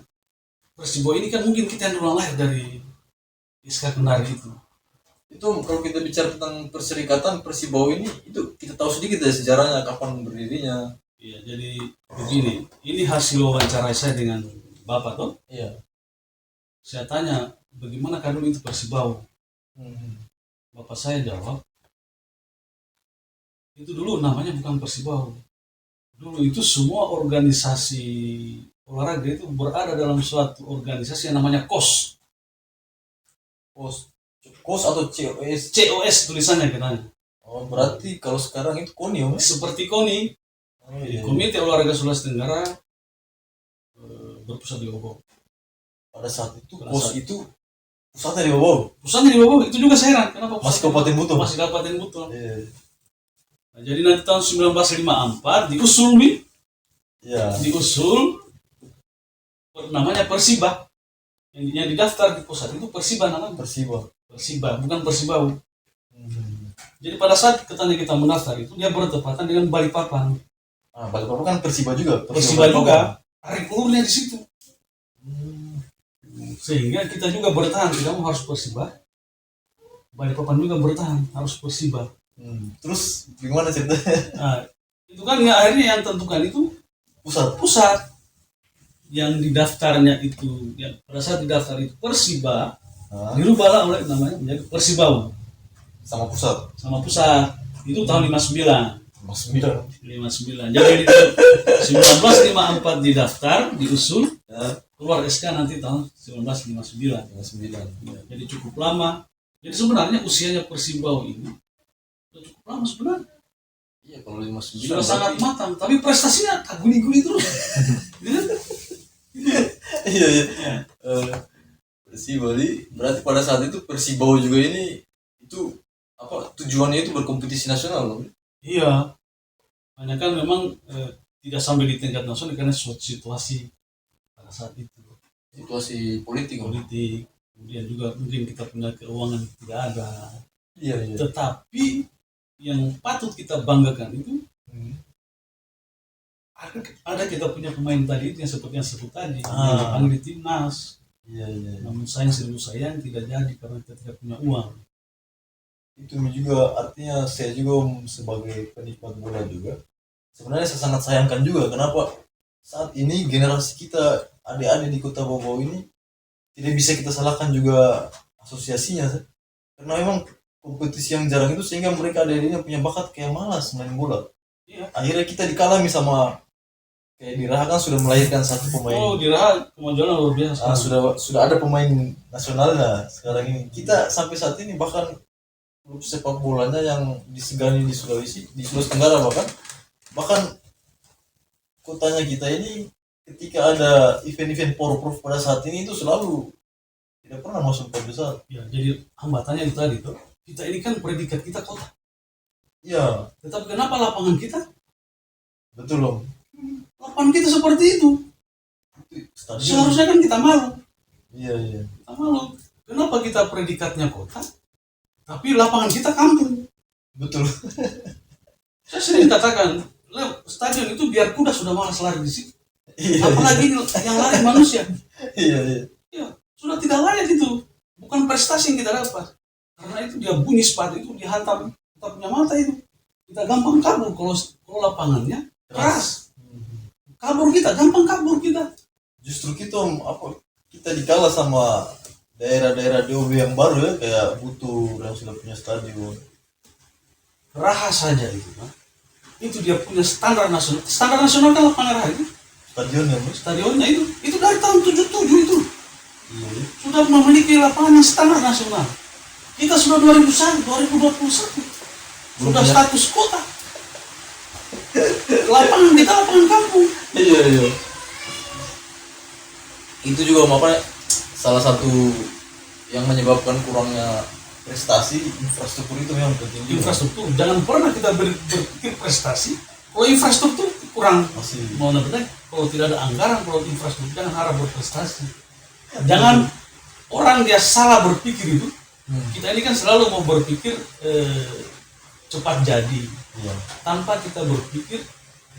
Persibo ini kan mungkin kita yang dulu lahir dari SK Kendari itu. Itu kalau kita bicara tentang perserikatan Persibau ini, itu kita tahu sedikit dari sejarahnya, kapan berdirinya. Iya, jadi begini, ini hasil wawancara saya dengan Bapak tuh. Iya. Saya tanya, bagaimana kan dulu itu Persibau? Bapak saya jawab, itu dulu namanya bukan Persibau. Dulu itu semua organisasi olahraga itu berada dalam suatu organisasi yang namanya KOS. KOS atau COS? COS tulisannya katanya. Oh, berarti kalau sekarang itu KONI, Om? Seperti KONI, Oh, iya. Komite Olahraga Sulawesi Tenggara berpusat di Bogor. Pada saat itu Pada KOS saat- itu pusatnya di Bogor. Pusatnya di Bogor, itu juga saya heran. Kenapa Masih Kabupaten Buton? Masih Kabupaten Buton. Iya. Nah, jadi nanti tahun 1954 diusul Iya. namanya Persiba. Yang didaftar di pusat itu Persiba namanya. Persiba. Persiba, bukan Persibau. Jadi pada saat katanya kita mendaftar itu dia bertepatan dengan Balikpapan. Balikpapan kan Persiba juga. Persiba juga. Tarik ulurnya di situ. Sehingga kita juga bertahan, kita mau harus Persiba. Balikpapan juga bertahan, harus Persiba. Terus gimana ceritanya? Nah, itu kan ya, akhirnya yang tentukan itu pusat yang didaftarnya itu, yang pada saat didaftar itu Persiba, dirubahlah oleh namanya menjadi Persibau Sama pusat. Itu tahun 59. 59. Jadi di 1954 didaftar, diusul, keluar SK nanti tahun 1959. 59. Ya, jadi cukup lama. Jadi sebenarnya usianya Persibau ini sudah cukup lama sebenarnya. Iya, kalau 59 Sudah sangat matang, tapi prestasinya tak guni-guni terus. Iya. Persiba berarti pada saat itu Persibau juga ini itu apa tujuannya itu berkompetisi nasional loh. Iya, hanya kan memang tidak sampai di tingkat nasional karena suatu situasi pada saat itu Situasi politik. politik, kemudian juga mungkin kita punya keuangan tidak ada. Iya. Tetapi yang patut kita banggakan itu ada kita punya pemain tadi itu yang seperti yang sebut tadi yang dipanggil di timnas. Iya. Namun sayang tidak jadi karena kita tidak punya uang. Itu juga artinya saya juga sebagai penikmat bola juga sebenarnya saya sangat sayangkan juga kenapa saat ini generasi kita adik-adik di Kota Bogor ini tidak bisa kita salahkan juga asosiasinya karena memang kompetisi yang jarang itu sehingga mereka adik-adiknya punya bakat kayak malas main bola. Iya. Akhirnya kita dikalami sama kayak di Raha kan sudah melahirkan satu pemain. Oh, di Raha kemajuan luar biasa. Sudah ada pemain nasionalnya sekarang ini. Kita sampai saat ini bahkan klub sepak bolanya yang disegani di Sulawesi Tenggara bahkan kotanya kita ini ketika ada event-event porprov pada saat ini itu selalu tidak pernah masuk empat besar. Ya, jadi hambatannya itu tadi tuh. Kita ini kan predikat kita kota. Iya, Tetapi kenapa lapangan kita? betul Om. Lapangan kita seperti itu. Stadion. Seharusnya kan kita malu. Iya. Kita malu. Kenapa kita predikatnya kota? Tapi lapangan kita kampung. Betul. Saya sering katakan, stadion itu biar kuda sudah malas lari di situ. Iya. Apalagi yang lari manusia. Iya. Ya, sudah tidak layak itu. Bukan prestasi yang kita dapat. Karena itu dia bunyi sepatu itu dihantam kita punya mata itu. Kita gampang kabur kalau lapangannya keras. Gampang kabur kita. Justru kita kita dikalah sama daerah-daerah DOB yang baru ya kayak Butuh yang sudah punya stadion. Raha saja itu, Pak. Itu dia punya standar nasional. Standar nasional kan lapangan Raha itu. Stadionnya Mas. Stadionnya itu dari tahun 77 itu. Iya. Sudah memiliki lapangan yang standar nasional. Kita sudah 2001, 2021. Sudah Belum ya? status kota. Lapangan kita lapangan kampung. Iya. Itu juga apa salah satu yang menyebabkan kurangnya Prestasi infrastruktur itu memang penting juga. Infrastruktur, jangan pernah kita berpikir prestasi. Kalau infrastruktur kurang, Masih. mau betul. Kalau tidak ada anggaran, kalau infrastruktur jangan harap berprestasi. Jangan orang dia salah berpikir itu. Kita ini kan selalu mau berpikir cepat jadi, Iya. tanpa kita berpikir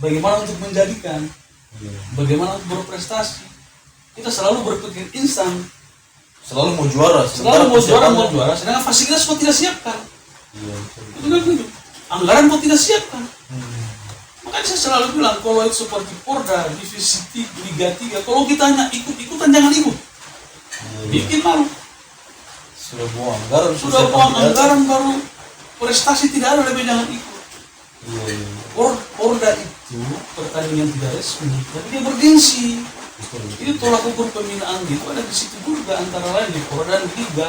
bagaimana untuk menjadikan, Iya. bagaimana untuk berprestasi. Kita selalu berpikir instan, Selalu mau juara. selalu mau juara, persiapannya- sedangkan fasilitas kok tidak siapkan. Iya. Betul. Itu kan gitu. Anggaran kok tidak siapkan. Hmm. Makanya saya selalu bilang kalau itu seperti Porda, divisi Liga 3, kalau kita hanya ikut-ikutan jangan ikut. Iya. Bikin malu. Sudah buang anggaran. Sudah persiapan buang tidak ada. anggaran baru prestasi tidak ada, lebih jangan ikut. Iya. Porda itu pertandingan tidak resmi, tapi dia bergengsi. Betul. Itu tolak ukur pembinaan gitu ada di situ juga, antara lain di Porda dan Liga.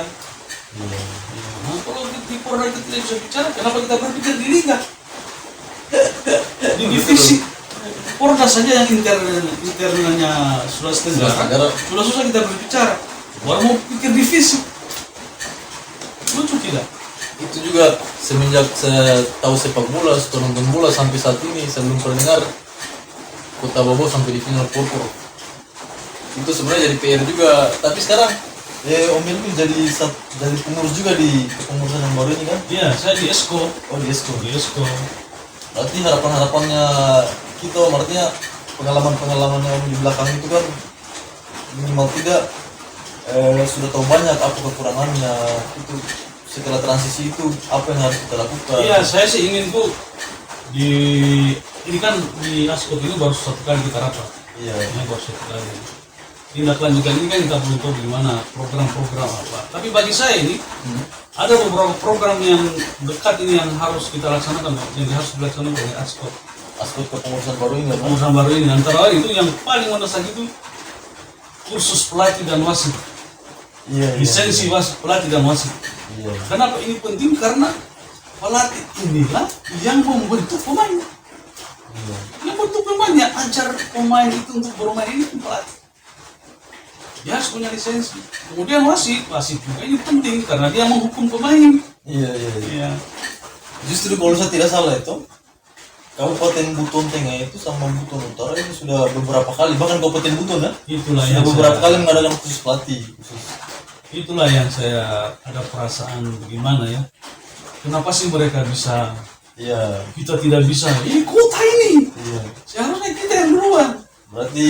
Iya. Nah, kalau di Porda kita tidak bisa bicara, kenapa kita berpikir di Liga? Di divisi Porda saja yang internalnya Sulawesi Tenggara sudah susah kita berbicara, baru mau pikir divisi. Lucu tidak? itu juga semenjak saya tahu sepak bola, suka nonton bola sampai saat ini saya belum pernah dengar Kota Bobo sampai di final Porpor. Itu sebenarnya jadi PR juga, tapi sekarang Om Melvin jadi pengurus juga di kepengurusan yang baru ini kan? Iya, saya di Esko. Oh di Esko. Di Esko. Berarti harapannya kita, artinya pengalaman yang di belakang itu kan minimal tidak sudah tahu banyak apa kekurangannya itu setelah transisi itu apa yang harus kita lakukan. Iya, saya sih ingin Bu ini kan di Askot ini baru satu kali kita rapat. Iya. Ini baru satu kali. Tindak lanjutan ini kan kita belum tahu gimana program-program apa. Tapi bagi saya ini ada beberapa program yang dekat ini yang harus kita laksanakan, yang harus dilaksanakan oleh Askot. Aspek kepengurusan baru ini kan? Pengurusan baru ini antara lain itu yang paling mendesak itu kursus pelatih dan wasit. Iya. Lisensi wasit, pelatih dan wasit. Iya. Kenapa ini penting? Karena pelatih inilah yang membentuk pemain. Iya. Yang bentuk pemainnya ajar pemain itu untuk bermain ini pelatih. Dia harus punya lisensi. Kemudian wasit juga ini penting karena dia menghukum pemain. Iya. Iya. Justru kalau saya tidak salah itu Kabupaten Buton Tengah itu sama Buton Utara ini sudah beberapa kali, bahkan Kabupaten Buton ya, Itulah sudah yang beberapa saya, kali mengadakan khusus pelatih khusus. itulah yang saya ada perasaan bagaimana ya. Kenapa sih mereka bisa, Iya. kita tidak bisa? Ini kota ini. Iya. Seharusnya kita yang duluan. Berarti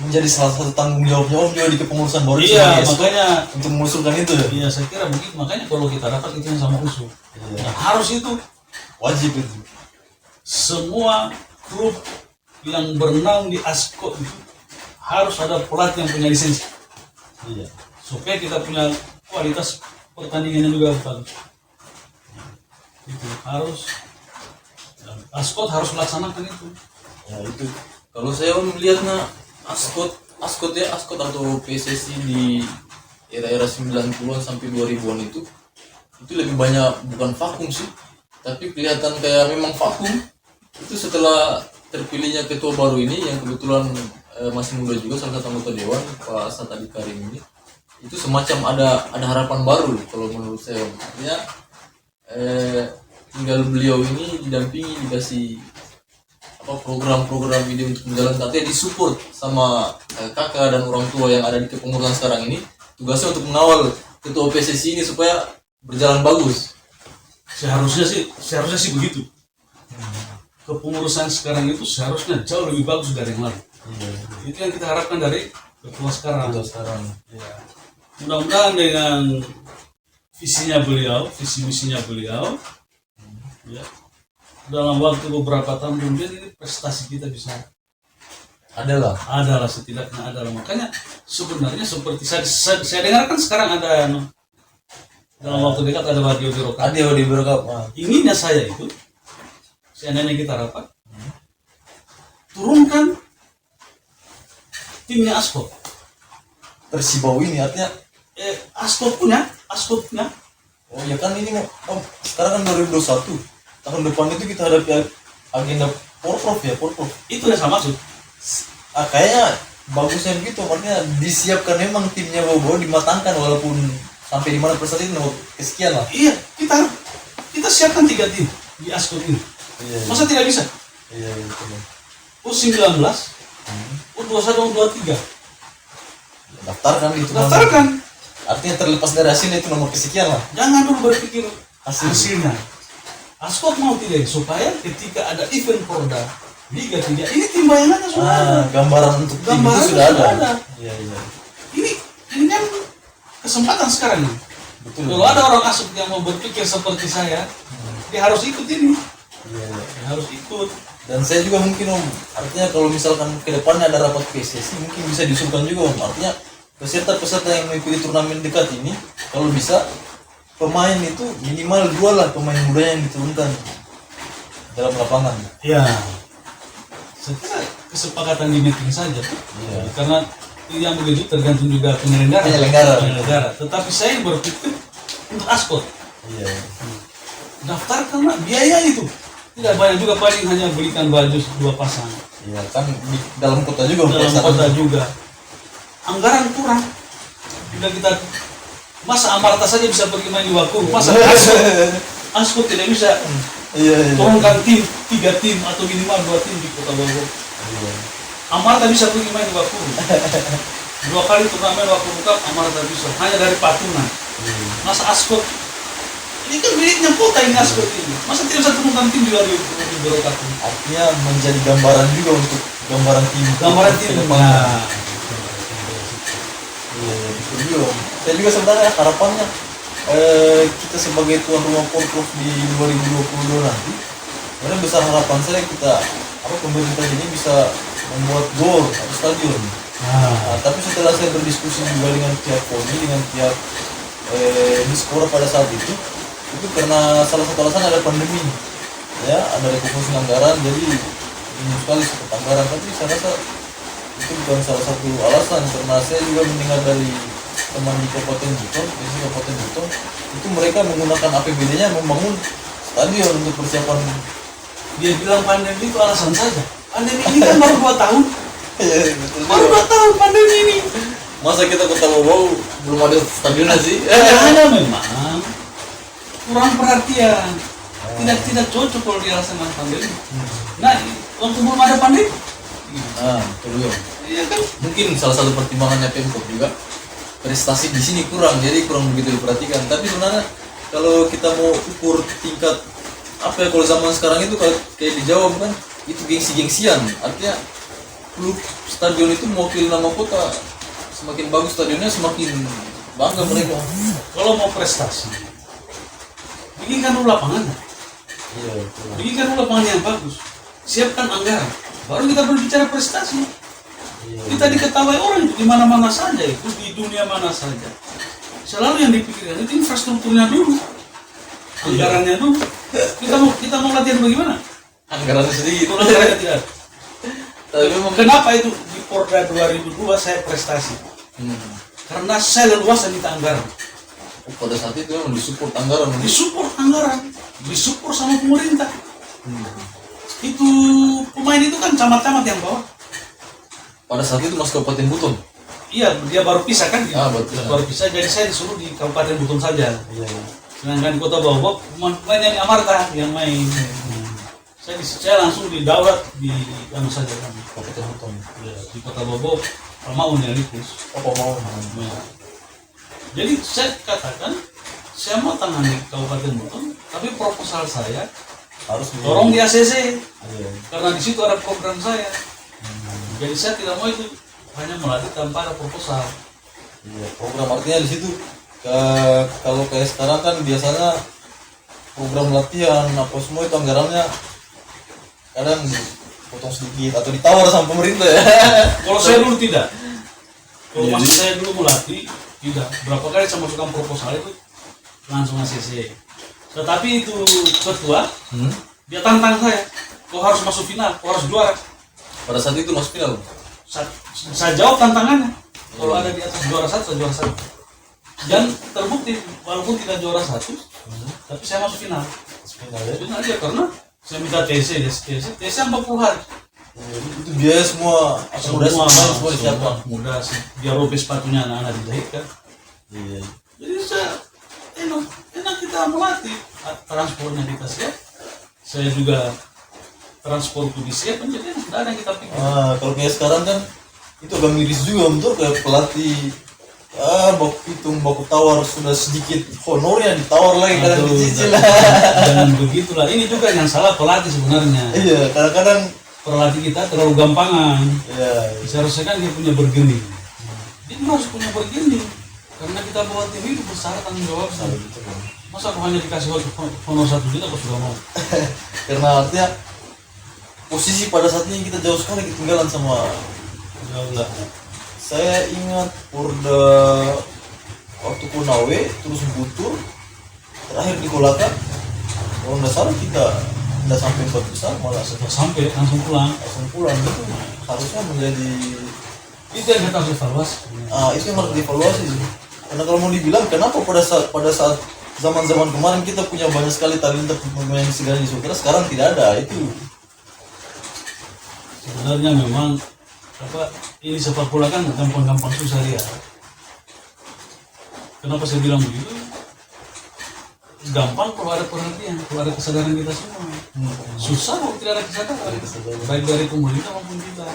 menjadi salah satu tanggung jawabnya Om juga di kepengurusan baru Iya, sebagai esok makanya. untuk mengusulkan itu ya. Iya, saya kira begitu. Makanya kalau kita dapat itu yang sama usul. Iya. Nah, harus itu Wajib itu. semua klub yang bernaung di Askot itu harus ada pelatih yang punya lisensi Iya. supaya kita punya kualitas pertandingannya juga bagus. Itu harus, dan Askot harus melaksanakan itu. Ya itu. kalau saya melihatnya Askot atau PSSI di era-era 90-an sampai 2000-an itu lebih banyak bukan vakum sih, tapi kelihatan kayak memang vakum. Itu setelah terpilihnya ketua baru ini yang kebetulan masih muda juga, salah satu anggota dewan, Pak Asad Adi Karim ini, itu semacam ada harapan baru kalau menurut saya. Artinya tinggal beliau ini didampingi, dikasih program-program ini untuk menjalankan, artinya disupport sama kakak dan orang tua yang ada di kepengurusan sekarang ini, tugasnya untuk mengawal ketua PSSI ini supaya berjalan bagus. Seharusnya sih begitu. Kepengurusan sekarang itu seharusnya jauh lebih bagus dari yang lalu. Iya. Itu yang kita harapkan dari ketua sekarang. Itu sekarang. Ya. Mudah-mudahan dengan visi misinya beliau, ya, dalam waktu beberapa tahun kemudian ini prestasi kita bisa Adalah setidaknya adalah. Makanya sebenarnya seperti saya dengarkan sekarang ada dalam waktu dekat ada radio birokap. Ada di berkap. Inginnya saya itu seandainya kita rapat turunkan timnya Askop. Persibau ini artinya Askop punya. oh ya kan ini sekarang kan 2021 tahun depan itu kita hadapi agenda porprov. Itu yang saya maksud. Kayaknya bagusnya begitu, artinya disiapkan memang timnya Bobo, dimatangkan walaupun sampai di mana prestasi nomor kesekian lah. Iya, kita siapkan 3 tim di Askop ini. Iya. Masa tidak bisa? Iya betul. U19, U21, U23. Daftarkan itu. Daftarkan. Artinya terlepas dari hasilnya itu nomor kesekian lah. Jangan dulu berpikir Hasil. hasilnya. Askop mau tidak supaya ketika ada event Porda Liga 3 ini tim bayangannya sudah ada. Gambaran untuk tim itu sudah ada. Iya. Ini kan kesempatan sekarang nih. Betul. Kalau ada orang Askop yang mau berpikir seperti saya, dia harus ikut ini. Iya. Dia harus ikut. Dan saya juga mungkin artinya kalau misalkan ke depannya ada rapat PSSI mungkin bisa diusulkan juga artinya peserta-peserta yang mengikuti turnamen dekat ini kalau bisa pemain itu minimal 2 lah pemain muda yang diturunkan dalam lapangan. Ya, saya kira kesepakatan di meeting saja. Iya. Karena yang begitu tergantung juga penyelenggara. Tetapi saya berpikir untuk Askot. Iya. Daftarkanlah biaya itu. Tidak banyak juga, paling hanya belikan baju 2 pasang. Iya kan di dalam kota juga. Dalam kota juga. Anggaran kurang. Bila kita masa Amarta saja bisa pergi main di Wakuru, masa Askot tidak bisa Iya. turunkan tim 3 tim atau minimal 2 tim di Kota Bogor. Iya. Amarta bisa pergi main di Wakuru. 2 kali turnamen Wakuru Cup Amarta bisa hanya dari patungan. Masa Askot ini kan miliknya kota ini Askot ini. Masa tidak bisa turunkan tim di luar birokrat? Artinya menjadi gambaran juga untuk gambaran tim. Gambaran tim. Nah. Iya, betul juga. Saya juga sebenarnya harapannya kita sebagai tuan rumah Porprov di 2022 nanti, sebenarnya besar harapan saya kita pemerintah ini bisa membuat gor atau stadion. Nah, tapi setelah saya berdiskusi juga dengan pihak Polri, dengan pihak Dispora pada saat itu karena salah satu alasan ada pandemi, ya ada refocusing anggaran, jadi ini sekali seperti anggaran, tapi saya rasa itu bukan salah satu alasan karena saya juga mendengar dari teman di Kabupaten Buton, itu mereka menggunakan APBD-nya membangun stadion untuk persiapan. Dia bilang pandemi itu alasan saja. Pandemi ini kan baru 2 tahun. Iya, betul. Baru 2 tahun pandemi ini. Masa kita kota Bau belum ada stadion sih? Ada memang kurang perhatian. Tidak cocok kalau dilaksanakan pandemi. Nah, waktu belum ada pandemi. Betul. Iya kan? Mungkin salah satu pertimbangannya Pemkot juga prestasi di sini kurang, jadi kurang begitu diperhatikan. Tapi sebenarnya kalau kita mau ukur tingkat kalau zaman sekarang itu kayak di Jawa kan itu gengsi-gengsian, artinya klub stadion itu mewakili nama kota, semakin bagus stadionnya semakin bangga mereka. Kalau mau prestasi, bikinkan dulu lapangannya. Iya. Bikinkan dulu lapangan yang bagus. Siapkan anggaran. Baru kita berbicara prestasi. Kita diketahui orang itu di mana-mana saja, itu di dunia mana saja. Selalu yang dipikirkan itu infrastrukturnya dulu, anggarannya dulu. Kita mau latihan bagaimana? Anggarannya sedikit. Anggarannya tidak. Tapi memang Kenapa itu di Porda 2002 saya prestasi? Karena saya leluasa minta anggaran. pada saat itu memang disupport anggaran. Disupport sama pemerintah. Itu pemain itu kan camat-camat yang bawa. Pada saat itu Mas Kabupaten Buton. Iya, dia baru pisah kan? Baru pisah. Jadi saya disuruh di Kabupaten Buton saja. Iya. Sedangkan di Kota Bogor pemain yang di Amarta yang main. Saya langsung didaulat di saja kan. Kabupaten Buton. Ya, di Kota Bogor Pamaun yang Likus. Apa mau? Jadi saya katakan saya mau tangani Kabupaten Buton, tapi proposal saya Harus tolong di ACC. Iya. Karena di situ ada program saya. Jadi saya tidak mau itu hanya melatih tanpa ada proposal. Iya, program artinya di situ kalau kayak sekarang kan biasanya program latihan apa semua itu anggarannya kadang potong sedikit atau ditawar sama pemerintah ya. Kalau saya dulu tidak. Kalau Iya, pas jadi- saya dulu melatih, tidak. Berapa kali saya masukkan proposal itu langsung ACC. Tetapi itu ketua, dia tantang saya. Kau harus masuk final, kau harus juara. Pada saat itu masuk final. Saya jawab tantangannya. Kalau ada di atas juara satu, saya juara satu. Dan terbukti, walaupun tidak juara satu, tapi saya masuk final. Final ya. Final aja karena saya minta TC 40 hari. Itu biaya semua semua disiapkan. Mudah sih. Dia robek sepatunya anak-anak dijahitkan. Iya. Jadi saya enak kita melatih. Transportnya kita siap. Saya juga transportku disiap. Jadi tidak ada yang kita pikir. Kalau kayak sekarang kan itu agak miris juga betul kayak pelatih baku hitung baku tawar sudah sedikit honornya ditawar lagi kadang Aduh, dicicil. jangan begitulah. Ini juga yang salah pelatih sebenarnya. Iya, kadang-kadang Pelatih kita terlalu gampangan. ya Seharusnya kan dia punya bergening. Dia harus punya bergening. Karena kita bawa tim itu besar tanggung jawab. gitu kan. Masa aku hanya dikasih honor 1 juta aku sudah mau. Karena artinya posisi pada saat ini kita jauh sekali ketinggalan sama. Ya Allah. Saya ingat Porda waktu Konawe terus Butur terakhir di Kolaka kalau nggak salah kita nggak sampai 4 besar malah Setelah sampai langsung pulang. langsung pulang gitu harusnya menjadi Itu yang kita harus evaluasi. itu yang harus dievaluasi sih. Karena kalau mau dibilang kenapa pada saat zaman-zaman kemarin kita punya banyak sekali talenta pemain segala di Sumatera sekarang tidak ada itu. Sebenarnya memang ini sepak bola kan gampang-gampang susah dia. Kenapa saya bilang begitu? Gampang kalau ada perhatian, kalau ada kesadaran kita semua. Susah kalau tidak ada kesadaran, baik dari pemerintah maupun kita.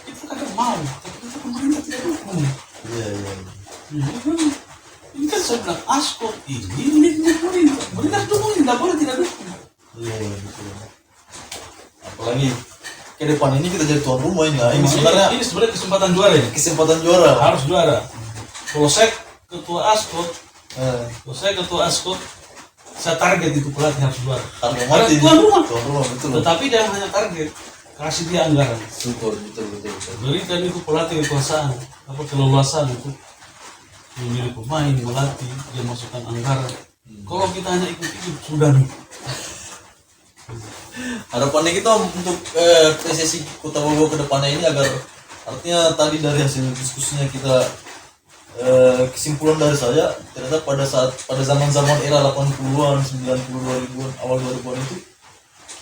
Kita kadang mau, tapi kita pemerintah tidak dukung. Iya. Ini kan saya bilang Askot ini milik pemerintah. Pemerintah dukung, tidak boleh tidak dukung. Iya betul. Apalagi ke depan ini kita jadi tuan rumah ini. Nah, ini sebenarnya Ini sebenarnya kesempatan juara ya. kesempatan juara. Harus juara. Kalau saya ketua Askot, Eh, kalau saya ketua Askot, saya target itu pelatih harus juara. harga Karena mati. tuan rumah. Tuan rumah betul. Tetapi jangan hanya target, kasih dia anggaran. Betul. Berikan itu pelatih kekuasaan, keleluasan untuk memilih pemain, melatih, dia masukkan anggaran. Kalau kita hanya ikut-ikut sudah nih. Harapannya kita untuk PSSI Kota Bogor ke depannya ini agar artinya tadi dari hasil diskusinya kita kesimpulan dari saya ternyata pada zaman-zaman era 80-an, 90 2000-an, awal 2000-an itu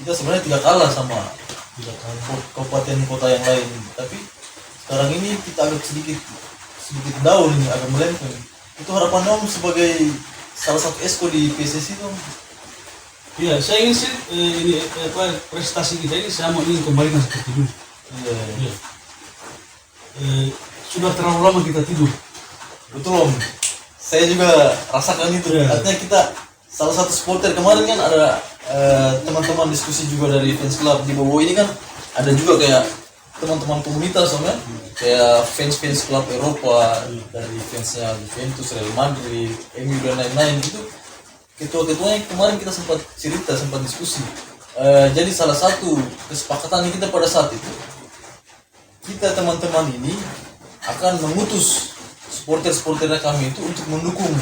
kita sebenarnya tidak kalah sama kabupaten kota yang lain. Tapi sekarang ini kita agak sedikit down ini, agak melempem. Itu harapan Om sebagai salah satu esko di PSSI Om. Iya, saya ingin sih prestasi kita ini saya mau ingin kembalikan seperti dulu. Iya. Iya. Sudah terlalu lama kita tidur. Betul Om, saya juga rasakan itu. Iya. Artinya kita salah satu supporter kemarin kan ada teman-teman diskusi juga dari fans club di Bobo ini kan ada juga kayak teman-teman komunitas Om ya, kayak fans klub Eropa dari fansnya Juventus, Real Madrid, MU dan lain-lain itu. Ketua-ketuanya kemarin kita sempat diskusi. Jadi salah satu kesepakatan kita pada saat itu kita teman-teman ini akan mengutus supporter-supporternya kami itu untuk mendukung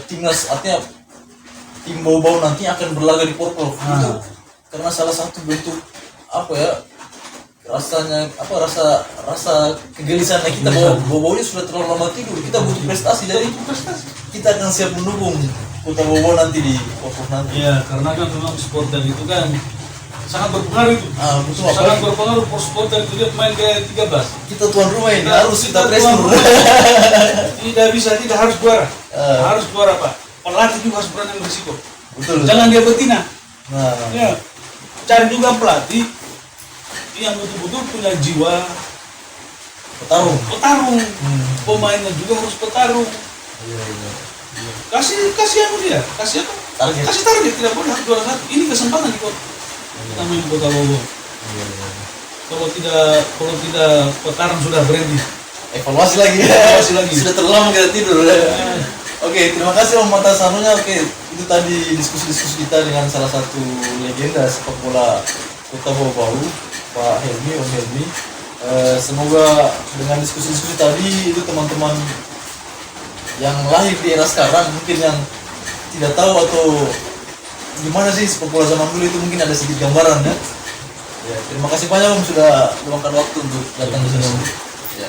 timnas, artinya tim bau-bau nanti akan berlaga di Porprov itu karena salah satu bentuk rasa kegelisahan kita bahwa bau-bau ini sudah terlalu lama tidur, kita butuh prestasi, jadi kita akan siap mendukung Kota Bau nanti di Porprov nanti. Iya, karena kan memang supporter itu kan sangat berpengaruh itu. Betul, Sangat berpengaruh supporter itu dia main ke 13. kita tuan rumah ini Nah, harus kita tuan pressure. rumah. Tidak harus juara. Harus juara Pak. Pelatih juga harus berani berisiko. Betul. Jangan dia betina. Nah, Ya. Cari juga pelatih yang betul-betul punya jiwa petarung. Pemainnya juga harus petarung. Iya. Kasih aku dia. Kasih apa? Target. Kasih target, tidak boleh harus juara satu. Ini kesempatan di kota. Kita main Kota Bogor. Kalau tidak petarung sudah berhenti. Evaluasi lagi. Sudah terlalu lama kita tidur. Oke, terima kasih Om atas sarannya. Oke, itu tadi diskusi-diskusi kita dengan salah satu legenda sepak bola Kota Bau-Bau, Pak Helmi, Om Helmi. Semoga dengan diskusi-diskusi tadi itu teman-teman yang lahir di era sekarang mungkin yang tidak tahu atau gimana sih sepak bola zaman dulu itu mungkin ada sedikit gambaran ya. Ya, terima kasih banyak Om sudah luangkan waktu untuk datang ke sini Om. Ya.